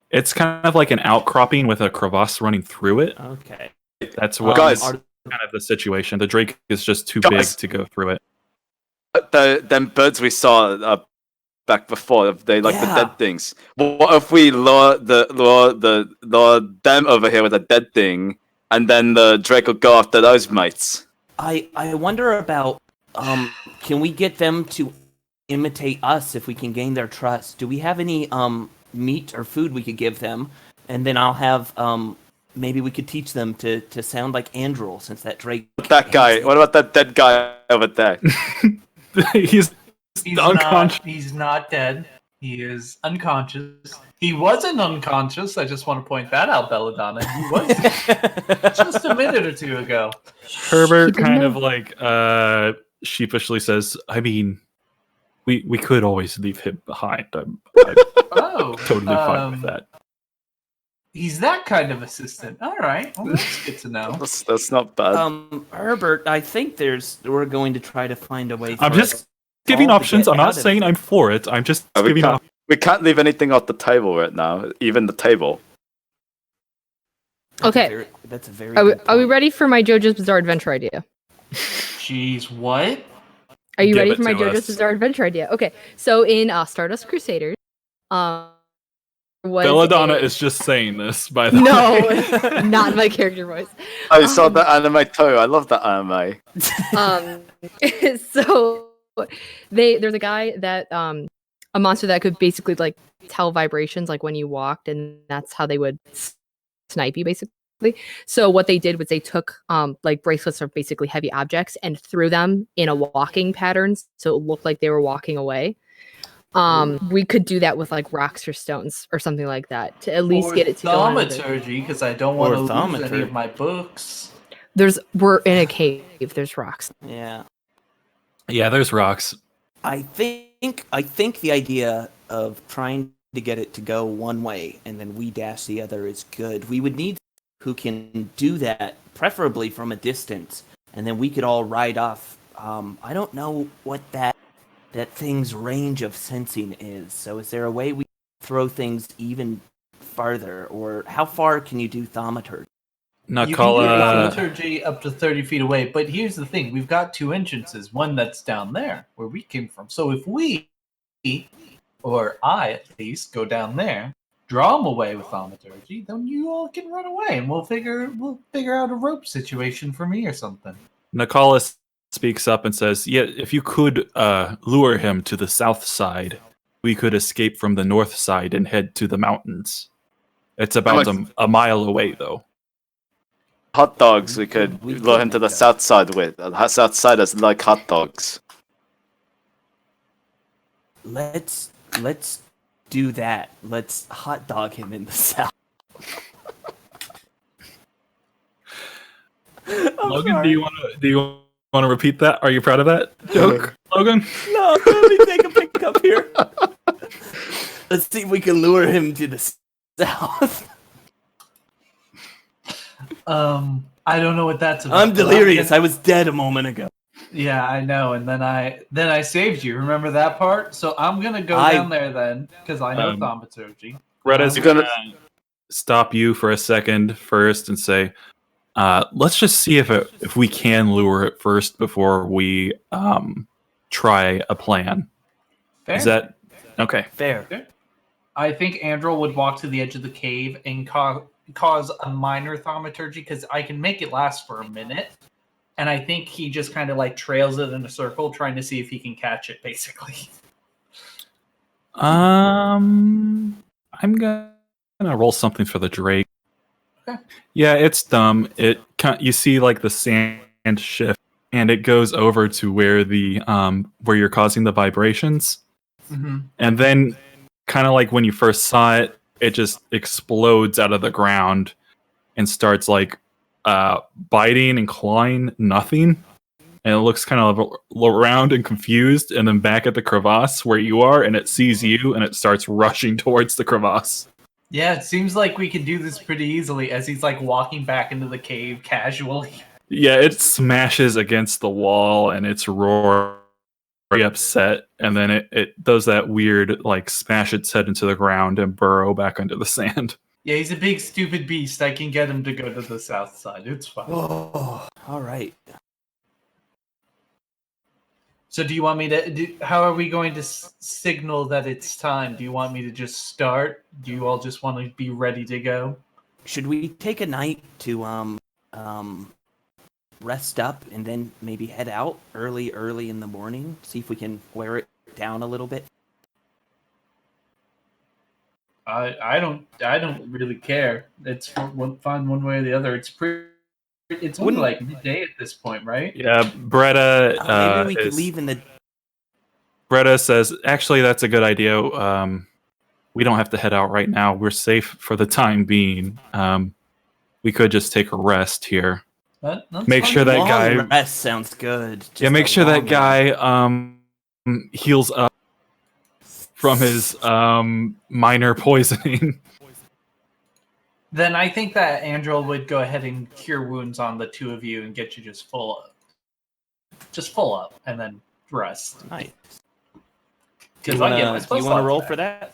D: It's kind of like an outcropping with a crevasse running through it.
B: Okay.
D: That's what
F: Guys.
D: kind of the situation. The drake is just too big to go through it.
F: Them birds we saw back before, they like the
B: Yeah.
F: dead things. What if we lure them over here with a dead thing, and then the drake will go after those mates?
B: I wonder about can we get them to imitate us if we can gain their trust? Do we have any meat or food we could give them? And then I'll have maybe we could teach them to sound like Andrel, since that drake.
F: That guy. What about that dead guy over there?
D: He's unconscious.
C: He's not dead. He is unconscious. He wasn't unconscious. I just want to point that out, Belladonna. He was just a minute or two ago.
D: Herbert kind of like sheepishly says, "I mean, we could always leave him behind. I'm
C: Oh,
D: totally fine with that."
C: He's that kind of assistant. All right, well, that's good to know.
F: That's not bad.
B: Herbert, I think we're going to try to find a way.
D: I'm
B: for
D: just
B: us
D: giving
B: all to
D: options.
B: get
D: I'm not
B: out of
D: saying
B: here.
D: I'm for it. I'm just giving options.
F: We can't leave anything off the table right now, even the table.
E: Okay.
B: That's a very.
E: Are we,
B: good
E: are we
B: point.
E: ready for my JoJo's Bizarre Adventure idea?
C: Jeez, what?
E: Are you
D: Give
E: ready
D: it
E: for my
D: to
E: JoJo's
D: us.
E: Bizarre Adventure idea? Okay, so in Stardust Crusaders, was
D: Belladonna
E: a-
D: is just saying this, by the way.
E: no, not my character voice.
F: I saw the anime too. I love that anime.
E: So there's a guy that a monster that could basically like tell vibrations like when you walked, and that's how they would snipe you basically. So what they did was they took like bracelets of basically heavy objects and threw them in a walking pattern so it looked like they were walking away. We could do that with like rocks or stones or something like that to at least get it to go under.
C: thaumaturgy, because I don't want to lose any
B: thaumaturgy.
C: of my books.
E: We're in a cave. There's rocks.
B: Yeah.
D: Yeah, there's rocks.
B: I think the idea of trying to get it to go one way and then we dash the other is good. We would need who can do that, preferably from a distance, and then we could all ride off. I don't know what that thing's range of sensing is. So is there a way we throw things even farther, or how far can you do thaumaturgy?
C: You can
D: Nicola,
C: get thaumaturgy up to 30 feet away, but here's the thing. We've got two entrances, one that's down there, where we came from. So if we, or I at least, go down there, draw them away with thaumaturgy, then you all can run away, and we'll figure out a rope situation for me or something.
D: Nicola speaks up and says, "Yeah, if you could lure him to the south side, we could escape from the north side and head to the mountains. It's about a mile away, though."
F: Hot dogs we could
B: We
F: lure
B: could
F: him to
B: make
F: the
B: that.
F: south side with. The south siders like hot dogs.
B: Let's do that. Let's hot dog him in the south.
D: Logan, do you want to repeat that? Are you proud of that joke, Logan?
B: No, let me take a pick up here. Let's see if we can lure him to the south.
C: I don't know what that's about.
B: I'm
C: but
B: delirious. I was dead a moment ago.
C: Yeah, I know, and then I saved you. Remember that part? So I'm gonna go down there then, because I know thaumaturgy.
D: Redis,
F: You're gonna-
D: stop you for a second first and say, let's just see if we can lure it first before we try a plan.
C: Fair.
D: Is that okay?
B: Fair.
C: I think Andrel would walk to the edge of the cave and cause a minor thaumaturgy, because I can make it last for a minute. And I think he just kind of like trails it in a circle, trying to see if he can catch it, basically.
D: I I'm gonna roll something for the Drake.
C: Okay.
D: Yeah, it's dumb. You see like the sand shift, and it goes over to where the where you're causing the vibrations,
C: Mm-hmm.
D: and then kind of like when you first saw it, it just explodes out of the ground and starts like biting and clawing nothing. And it looks kind of around and confused, and then back at the crevasse where you are, and it sees you, and it starts rushing towards the crevasse.
C: Yeah, it seems like we can do this pretty easily as he's like walking back into the cave casually.
D: Yeah, it smashes against the wall, and it's roaring upset, and then it does that weird, like, smash its head into the ground and burrow back under the sand.
C: Yeah, he's a big stupid beast. I can get him to go to the south side. It's fine.
B: Oh, all right.
C: So do you want me to how are we going to signal that it's time? Do you want me to just start? Do you all just want to be ready to go?
B: Should we take a night to rest up and then maybe head out early in the morning? See if we can wear it down a little bit.
C: I don't really care. It's fine one way or the other. It's only like midday at this point, right?
D: Yeah, Bretta.
B: Maybe we could leave in the.
D: Bretta says, "Actually, that's a good idea. We don't have to head out right now. We're safe for the time being. We could just take a rest here. Make sure that guy
B: rest sounds good.
D: Yeah, make sure that guy heals up from his minor poisoning."
C: Then I think that Andrel would go ahead and cure wounds on the two of you and get you just full up, and then rest.
B: Nice.
C: Do
B: you want to roll for that?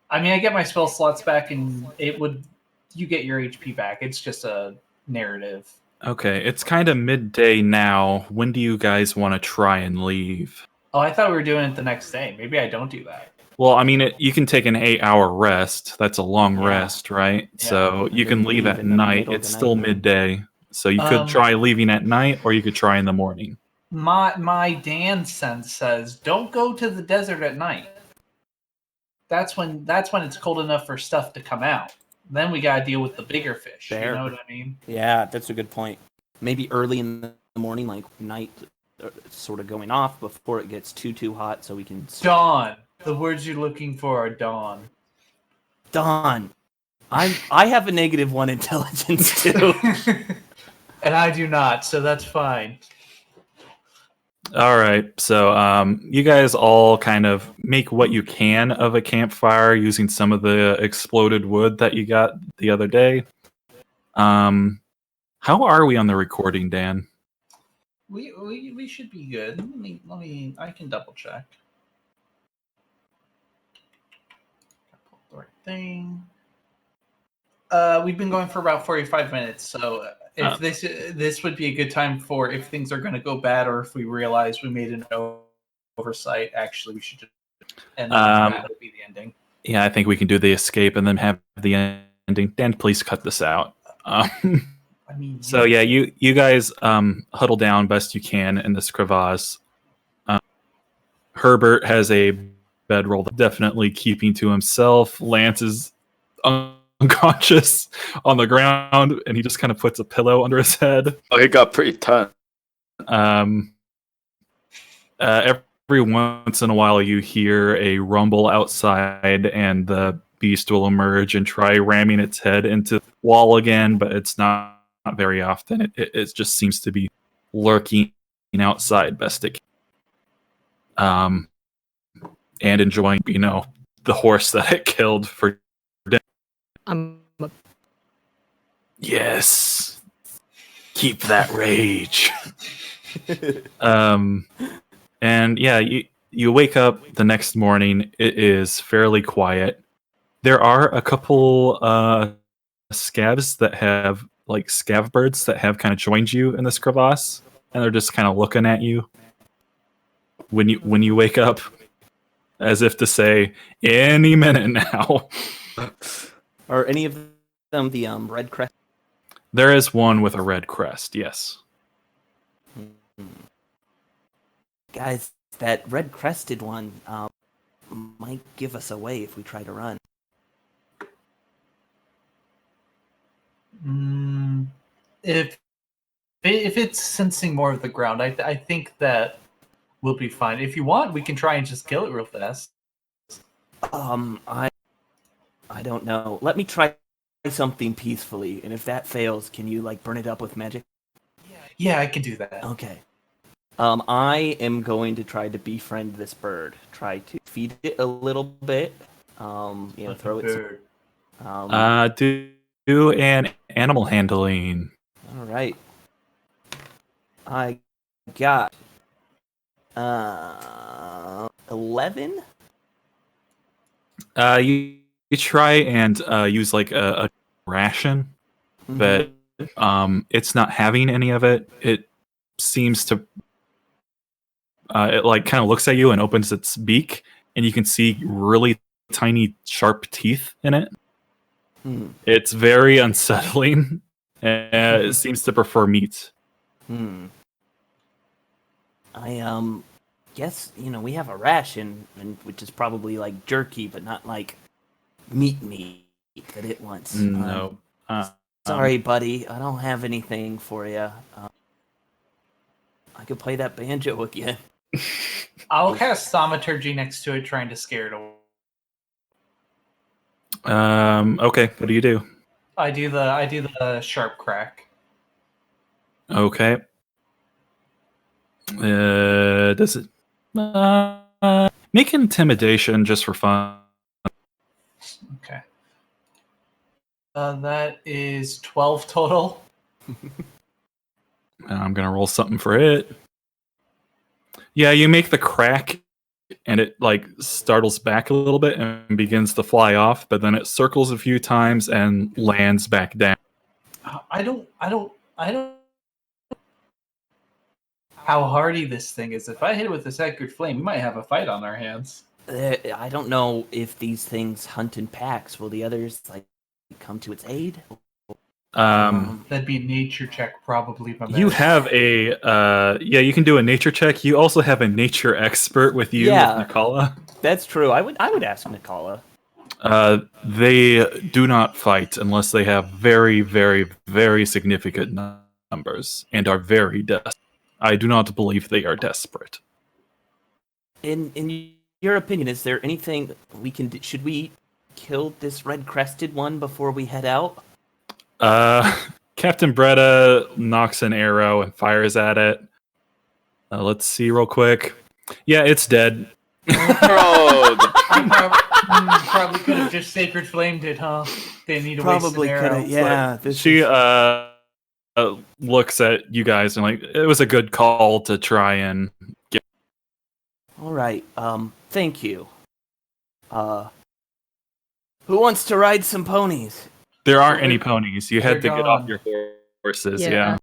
C: I mean, I get my spell slots back, and you get your HP back. It's just a narrative.
D: Okay, it's kind of midday now. When do you guys want to try and leave?
C: Oh, I thought we were doing it the next day. Maybe I don't do that.
D: Well, I mean, you can take an 8-hour rest. That's a long rest, right?
C: Yeah.
D: So you can leave at night. It's still midday. So you could try leaving at night, or you could try in the morning.
C: My Dan sense says don't go to the desert at night. That's when it's cold enough for stuff to come out. Then we gotta deal with the bigger fish.
B: Fair.
C: You know what I mean?
B: Yeah, that's a good point. Maybe early in the morning, like night, sort of going off before it gets too hot, so we can.
C: Dawn. The words you're looking for are dawn.
B: Dawn. I have a -1 intelligence too.
C: And I do not, so that's fine.
D: All right. So you guys all kind of make what you can of a campfire using some of the exploded wood that you got the other day. How are we on the recording, Dan?
C: We should be good. Let me I can double check. The right thing. We've been going for about 45 minutes, so if this would be a good time for if things are going to go bad or if we realize we made an oversight. Actually, we should just end. That'll be the ending.
D: Yeah, I think we can do the escape and then have the ending. Dan, please cut this out.
C: I mean,
D: so yeah, you guys huddle down best you can in this crevasse. Herbert has a bedroll definitely keeping to himself. Lance is unconscious on the ground, and he just kind of puts a pillow under his head.
F: Oh, he got pretty tense.
D: Every once in a while, you hear a rumble outside, and the beast will emerge and try ramming its head into the wall again, but it's not very often. It just seems to be lurking outside best it can. And enjoying, the horse that it killed for dinner. Yes. Keep that rage. And yeah, you wake up the next morning. It is fairly quiet. There are a couple scavs that have, like, scav birds that have kind of joined you in this crevasse, and they're just kind of looking at you when you wake up, as if to say, any minute now.
B: Are any of them the red crest?
D: There is one with a red crest, yes.
B: Guys, that red crested one might give us away if we try to run.
C: if it's sensing more of the ground, I think that we'll be fine. If you want, we can try and just kill it real fast.
B: I don't know. Let me try something peacefully, and if that fails, can you like burn it up with magic?
C: Yeah, I can do that.
B: Okay. I am going to try to befriend this bird. Try to feed it a little bit. Throw it.
D: Do an animal handling.
B: All right. I got 11.
D: You try and use like a ration, but it's not having any of it. It seems to it like kind of looks at you and opens its beak, and you can see really tiny sharp teeth in it. It's very unsettling. It seems to prefer meat.
B: I guess we have a ration, which is probably like jerky, but not like meat that it wants.
D: No.
B: Sorry, buddy, I don't have anything for you. I could play that banjo again.
C: I'll cast Thaumaturgy next to it, trying to scare it away.
D: Okay. What do you do?
C: I do the sharp crack.
D: Okay. Does it make intimidation just for fun?
C: Okay. That is 12 total.
D: I'm gonna roll something for it. Yeah, you make the crack, and it like startles back a little bit and begins to fly off, but then it circles a few times and lands back down.
C: I don't. How hardy this thing is. If I hit it with a sacred flame, we might have a fight on our hands.
B: I don't know if these things hunt in packs. Will the others like come to its aid?
C: That'd be a nature check, probably.
D: You have a you can do a nature check. You also have a nature expert with you, with Nikala.
B: That's true. I would ask Nikala.
D: They do not fight unless they have very, very, very significant numbers and are very desperate. I do not believe they are desperate.
B: In your opinion, is there anything we can do? Should we kill this red-crested one before we head out?
D: Captain Bretta knocks an arrow and fires at it. Let's see real quick. Yeah, it's dead.
F: Bro,
C: Probably could have just sacred flamed it, huh? They need to
B: probably
C: waste
B: could
C: an arrow.
B: have. Yeah.
D: She looks at you guys and like, it was a good call to try and get.
B: All right. Thank you. Who wants to ride some ponies?
D: There aren't any ponies. You had to
C: They're
D: get off
C: gone.
D: your horses.
E: Yeah.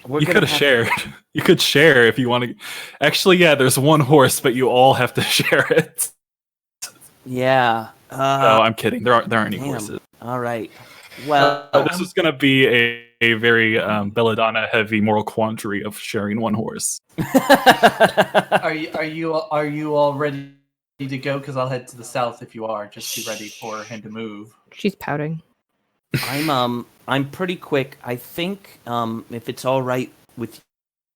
B: We're
D: You
B: gonna
D: could have shared. You could share if you want to. Actually, yeah, there's one horse, but you all have to share it.
B: Yeah.
D: No, I'm kidding. There aren't any
B: damn.
D: horses.
B: All right. Well,
D: This is going to be a very Belladonna heavy moral quandary of sharing one horse.
C: Are you all ready to go? Because I'll head to the south if you are. Just be ready for him to move.
E: She's pouting.
B: I'm pretty quick. I think if it's all right with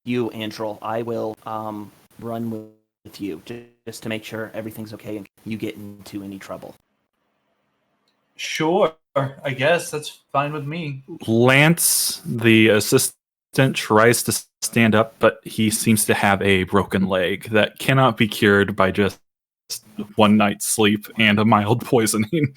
B: you, Andrel, I will run with you just to make sure everything's okay and you get into any trouble.
C: Sure, I guess that's fine with me.
D: Lance, the assistant, tries to stand up, but he seems to have a broken leg that cannot be cured by just one night's sleep and a mild poisoning.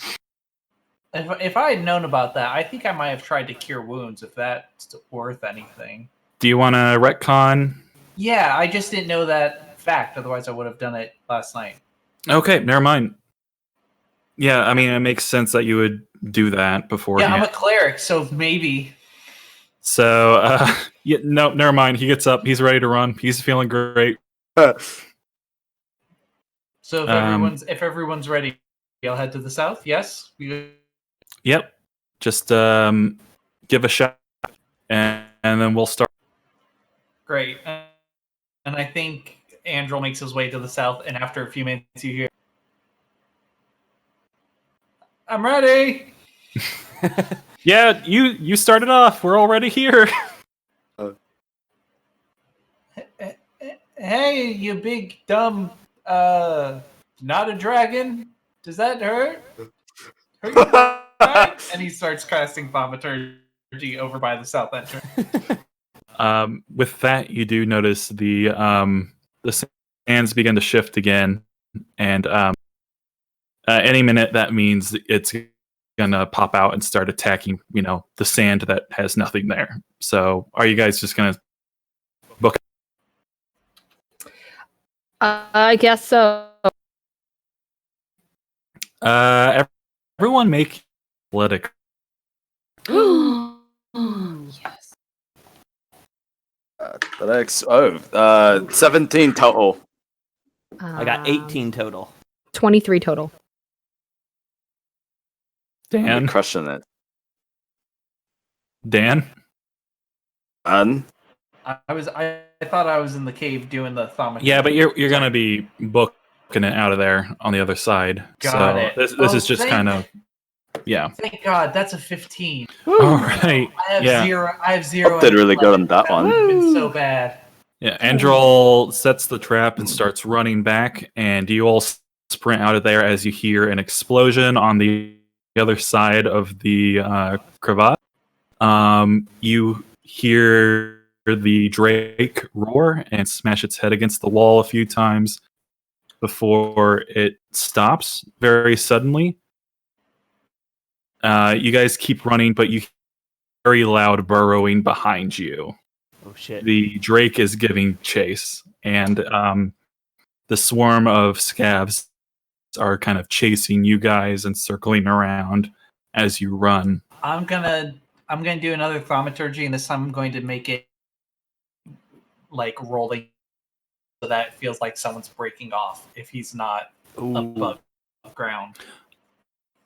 C: If I had known about that, I think I might have tried to cure wounds, if that's worth anything.
D: Do you want to retcon?
C: Yeah, I just didn't know that fact. Otherwise, I would have done it last night.
D: Okay, never mind. Yeah, I mean, it makes sense that you would do that before.
C: Yeah, I'm a cleric, so maybe.
D: So, no, never mind. He gets up. He's ready to run. He's feeling great.
C: So if everyone's ready, I'll head to the south. Yes.
D: Yep. Just give a shot, and then we'll start.
C: Great. And I think Andrel makes his way to the south, and after a few minutes, you hear, "I'm ready."
D: Yeah, you started off. We're already here.
C: Hey, you big dumb not a dragon. Does that hurt? Hurt you, right? And he starts casting thaumaturgy over by the south entrance.
D: With that, you do notice the sands begin to shift again, and any minute that means it's gonna pop out and start attacking. The sand that has nothing there. So, are you guys just gonna book?
E: I guess so.
D: Everyone make athletic.
E: Yes.
F: Athletics. 17 total.
B: I got 18 total.
E: 23 total.
F: You're
D: Dan.
F: crushing it.
D: Dan.
F: And
C: I thought I was in the cave doing the thaumaturgy.
D: Yeah, but you're gonna be booking it out of there on the other side.
C: Got it.
D: This is just kind of yeah.
C: Thank God, that's a 15.
D: All right.
C: I have
D: Yeah.
C: zero. I have zero.
F: did really good on that one.
C: Would have been so bad.
D: Yeah, Androl sets the trap and starts running back, and you all sprint out of there as you hear an explosion on the other side of the cravat. You hear the Drake roar and smash its head against the wall a few times before it stops very suddenly. You guys keep running, but you hear very loud burrowing behind you.
B: Oh shit.
D: The Drake is giving chase, and the swarm of scabs are kind of chasing you guys and circling around as you run.
C: I'm gonna do another thaumaturgy, and this time I'm going to make it like rolling, so that it feels like someone's breaking off if he's not above ground.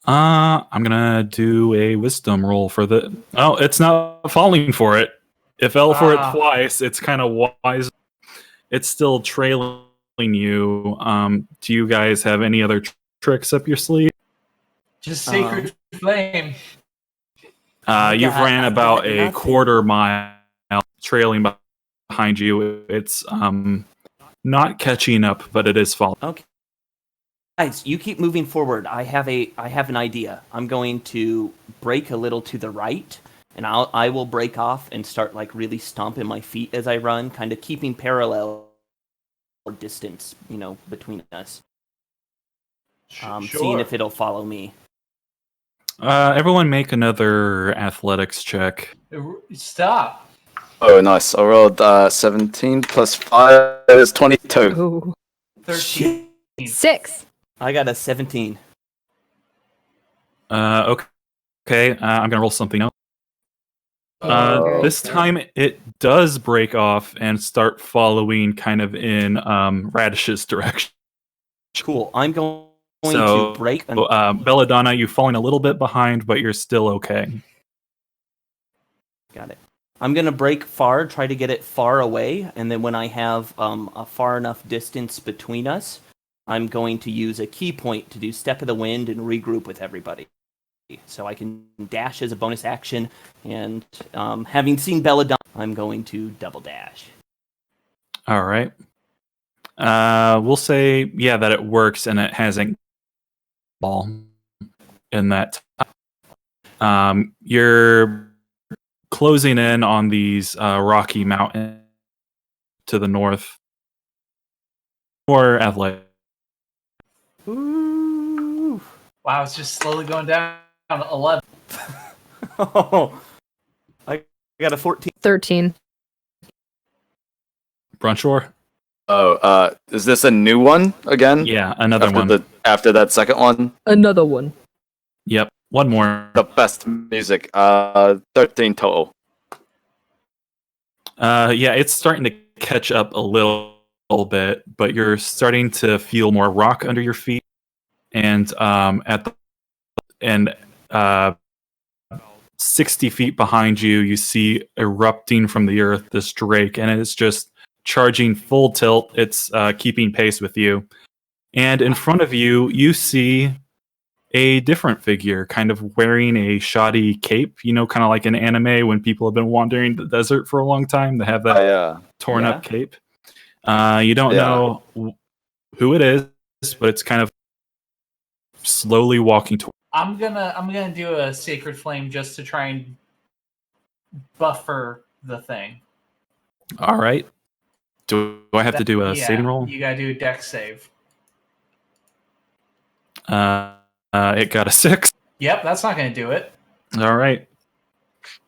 D: I'm gonna do a wisdom roll for the. Oh, it's not falling for it. It fell for it twice. It's kind of wise. It's still trailing you. Do you guys have any other tricks up your sleeve?
C: Just sacred flame.
D: You've ran about a quarter mile, trailing behind you. It's not catching up, but it is falling.
B: Okay. Guys, you keep moving forward. I have an idea. I'm going to break a little to the right, and I will break off and start like really stomping my feet as I run, kind of keeping parallel distance, between us. Seeing if it'll follow me.
D: Everyone make another athletics check.
C: Stop.
F: oh, nice. I rolled 17 plus 5 is 22.
E: Ooh.
C: 13.
E: 6.
B: I got a 17.
D: Okay. I'm gonna roll something else.
C: Oh,
D: This time it does break off and start following kind of in Radish's direction.
B: Cool. I'm going
D: So,
B: to break.
D: Belladonna, you're falling a little bit behind, but you're still okay.
B: Got it. I'm going to break far, try to get it far away, and then when I have a far enough distance between us, I'm going to use a key point to do Step of the Wind and regroup with everybody. So I can dash as a bonus action, and having seen Belladonna, I'm going to double dash.
D: All right. We'll say, that it works and it hasn't ball in that time. You're closing in on these rocky mountains to the north. More athletic.
B: Ooh.
C: wow, it's just slowly going down. 11.
B: Oh, I got a 14.
E: 13.
D: Brunchor?
F: Oh, is this a new one again?
D: Yeah, another one.
F: After that second one?
E: Another one.
D: Yep, one more.
F: The best music. 13 total.
D: It's starting to catch up a little bit, but you're starting to feel more rock under your feet, and 60 feet behind you, you see erupting from the earth this drake, and it's just charging full tilt. It's keeping pace with you, and in front of you, you see a different figure, kind of wearing a shoddy cape. You know, kind of like an anime when people have been wandering the desert for a long time. They have that
F: Yeah.
D: torn
B: Yeah.
D: up cape. You don't know who it is, but it's kind of slowly walking towards.
C: I'm gonna do a sacred flame just to try and buffer the thing.
D: All right. Do I have to do a
C: Yeah,
D: saving roll?
C: You gotta do a dex save.
D: It got a 6.
C: Yep, that's not gonna do it.
D: All right.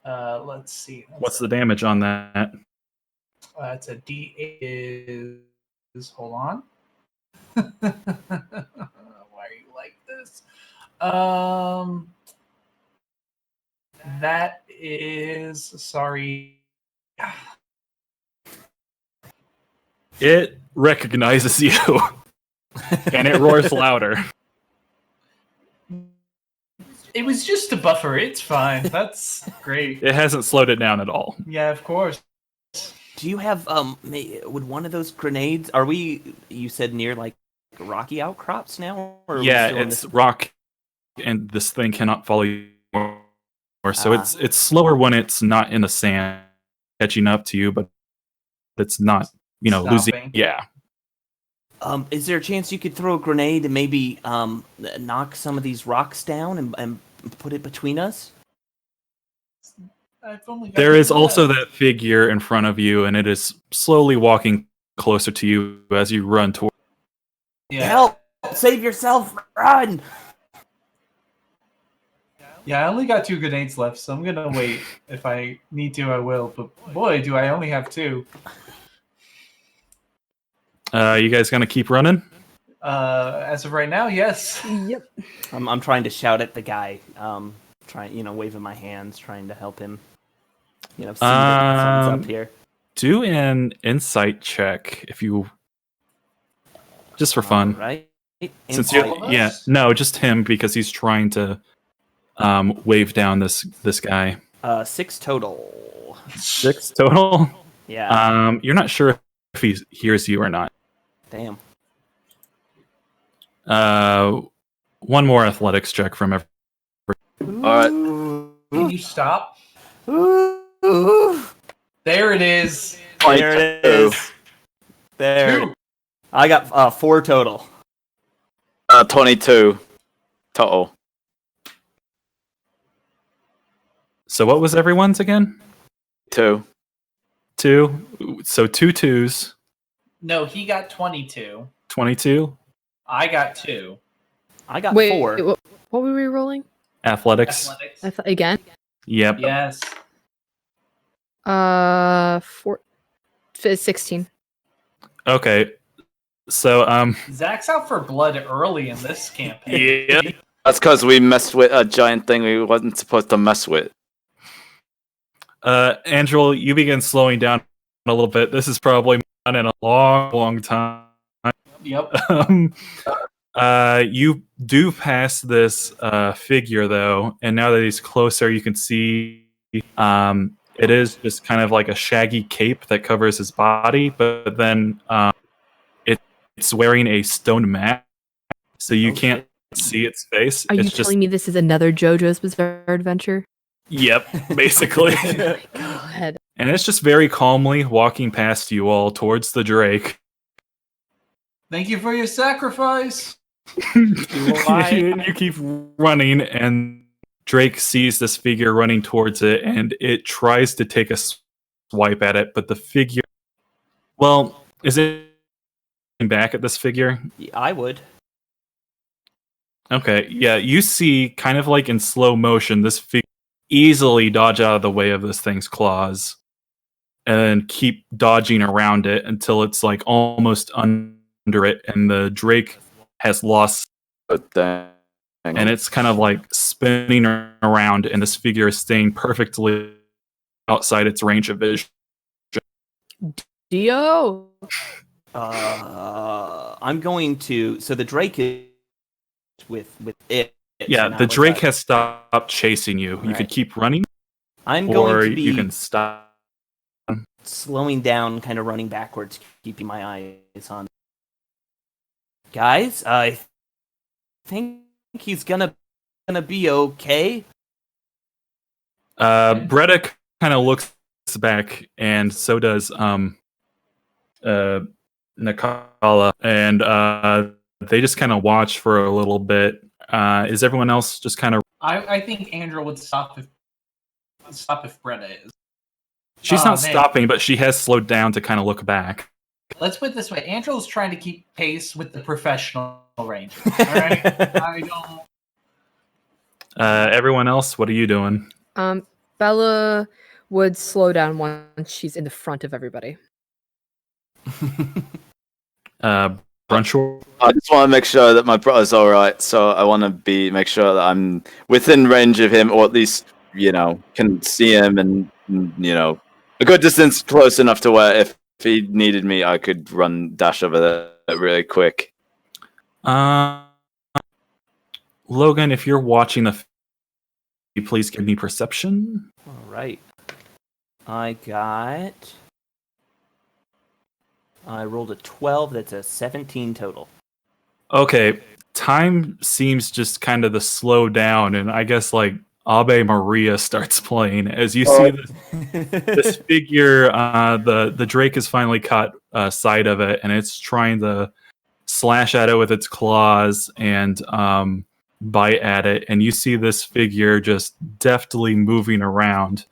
C: Let's see.
D: What's the damage on that?
C: It's a D8 is hold on. Why are you like this? That is sorry.
D: It recognizes you, and it roars louder.
C: It was just a buffer. It's fine. That's great.
D: It hasn't slowed it down at all.
C: Yeah, of course.
B: Do you have would one of those grenades? Are we? You said near like rocky outcrops now? Or are we
D: Yeah,
B: still in
D: it's
B: this-
D: rock, and this thing cannot follow you more. So it's slower when it's not in the sand, catching up to you, but it's not, losing.
C: Stopping.
D: Yeah.
B: Is there a chance you could throw a grenade and maybe knock some of these rocks down and put it between us?
C: I've only got
D: There is
C: one
D: also
C: left.
D: that figure in front of you, and it is slowly walking closer to you as you run toward.
C: Yeah.
B: Help! Save yourself! Run!
C: Yeah, I only got 2 grenades left, so I'm gonna wait. If I need to, I will. But boy, do I only have 2.
D: You guys gonna keep running?
C: As of right now, yes.
E: Yep.
B: I'm trying to shout at the guy, waving my hands, trying to help him. See that something's up here.
D: Do an insight check if you, just for fun.
B: Right?
D: Since
C: All
D: you,
C: of
D: yeah,
C: us?
D: no, just him because he's trying to wave down this guy.
B: 6 total.
D: 6 total.
B: Yeah.
D: You're not sure if he hears you or not.
B: Damn.
D: One more athletics check from every.
F: All
C: Can you stop?
B: Ooh.
C: There it is.
B: There it is. There.
C: 2.
B: I got 4 total.
F: 22 total.
D: So what was everyone's again?
F: 2.
D: 2. So 2 2s.
C: No, he got 22.
D: 22.
C: I got 2.
B: I got
E: Wait,
B: 4.
E: what were we rolling?
D: Athletics.
C: Athletics.
E: Again?
D: Yep.
C: Yes.
E: 16.
D: Okay. So
C: Zach's out for blood early in this campaign.
D: yeah.
F: That's because we messed with a giant thing we wasn't supposed to mess with.
D: Angel, you begin slowing down a little bit. This is probably not in a long time.
C: Yep.
D: You do pass this figure though, and now that he's closer, you can see it is just kind of like a shaggy cape that covers his body, but then it's wearing a stone mask, so you can't see its face.
E: Are you
D: It's just
E: telling me this is another JoJo's Bizarre Adventure?
D: yep, basically.
E: God.
D: And it's just very calmly walking past you all towards the Drake.
C: Thank you for your sacrifice.
D: And you keep running, and Drake sees this figure running towards it, and it tries to take a swipe at it, but the figure... Well, is it back at this figure?
B: I would.
D: Okay, yeah, you see, kind of like in slow motion, this figure easily dodge out of the way of this thing's claws, and keep dodging around it until it's like almost under it, and the Drake has lost,
F: But then,
D: and it's kind of like spinning around, and this figure is staying perfectly outside its range of vision.
E: Dio.
B: I'm going to. So the Drake is with it.
D: Yeah,
B: not
D: the
B: with
D: Drake
B: us.
D: has stopped chasing you. You
B: Right.
D: could keep running,
B: I'm
D: or
B: going to be
D: you can stop.
B: slowing down, kind of running backwards, keeping my eyes on. Guys, I think he's gonna be okay?
D: Bretta kind of looks back, and so does Nakala, and they just kind of watch for a little bit. Is everyone else just kind of?
C: I think Andrew would stop if Bretta is.
D: She's not
C: man.
D: stopping, but she has slowed down to kind of look back.
C: Let's put it this way: Andrew's trying to keep pace with the professional range. All right, I don't.
D: Everyone else, what are you doing?
E: Bella would slow down once she's in the front of everybody.
D: Brunch.
F: I just want to make sure that my brother's all right, so I want to make sure that I'm within range of him, or at least can see him, and a good distance close enough to where if he needed me, I could dash over there really quick.
D: Logan, if you're watching please give me perception.
B: All right. I rolled a 12. That's a 17 total.
D: Okay, time seems just kind of to slow down, and I guess like Ave Maria starts playing as you see this figure. The Drake has finally caught sight of it, and it's trying to slash at it with its claws and bite at it. And you see this figure just deftly moving around,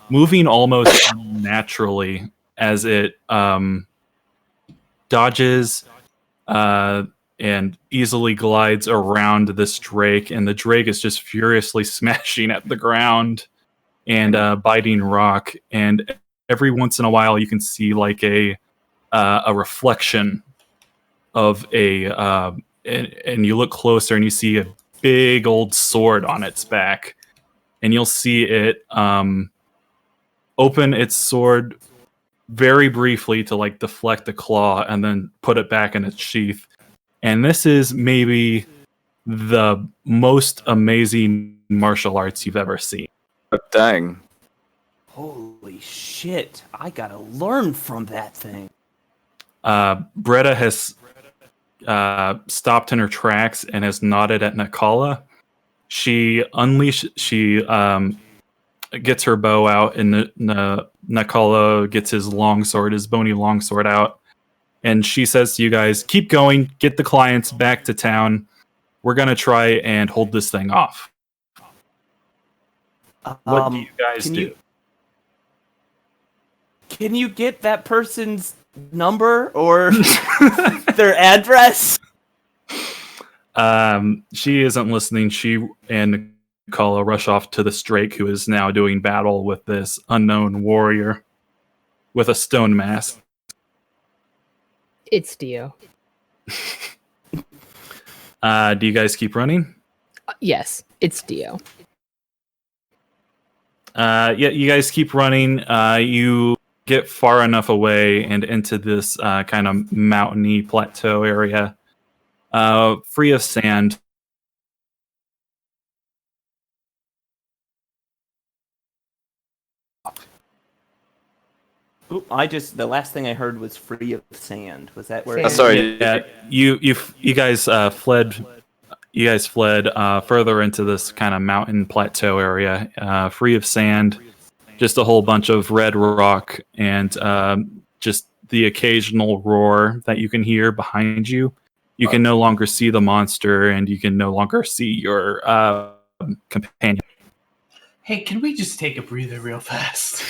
D: moving almost naturally as it dodges and easily glides around this Drake, and the Drake is just furiously smashing at the ground and biting rock. And every once in a while, you can see like a reflection of and you look closer and you see a big old sword on its back, and you'll see it open its sword very briefly to like deflect the claw and then put it back in its sheath. And this is maybe the most amazing martial arts you've ever seen.
F: Dang.
B: Holy shit. I gotta learn from that thing.
D: Bretta has stopped in her tracks and has nodded at Nakala. She gets her bow out, and Nakala gets his longsword, his bony longsword out. And she says to you guys, keep going, get the clients back to town. We're going to try and hold this thing off. What do you guys do?
B: Can you get that person's number or their address?
D: She isn't listening. She and Nakala rush off to the Drake, who is now doing battle with this unknown warrior with a stone mask.
E: It's Dio.
D: Do you guys keep running?
E: Yes, it's Dio.
D: Yeah, you guys keep running. You get far enough away and into this kind of mountainy plateau area, free of sand.
B: Ooh, the last thing I heard was free of sand. Was that where?
E: Sand.
F: Sorry.
D: Yeah, you guys fled. You guys fled further into this kind of mountain plateau area, free of sand, just a whole bunch of red rock and just the occasional roar that you can hear behind you. You can no longer see the monster, and you can no longer see your companion.
C: Hey, can we just take a breather real fast?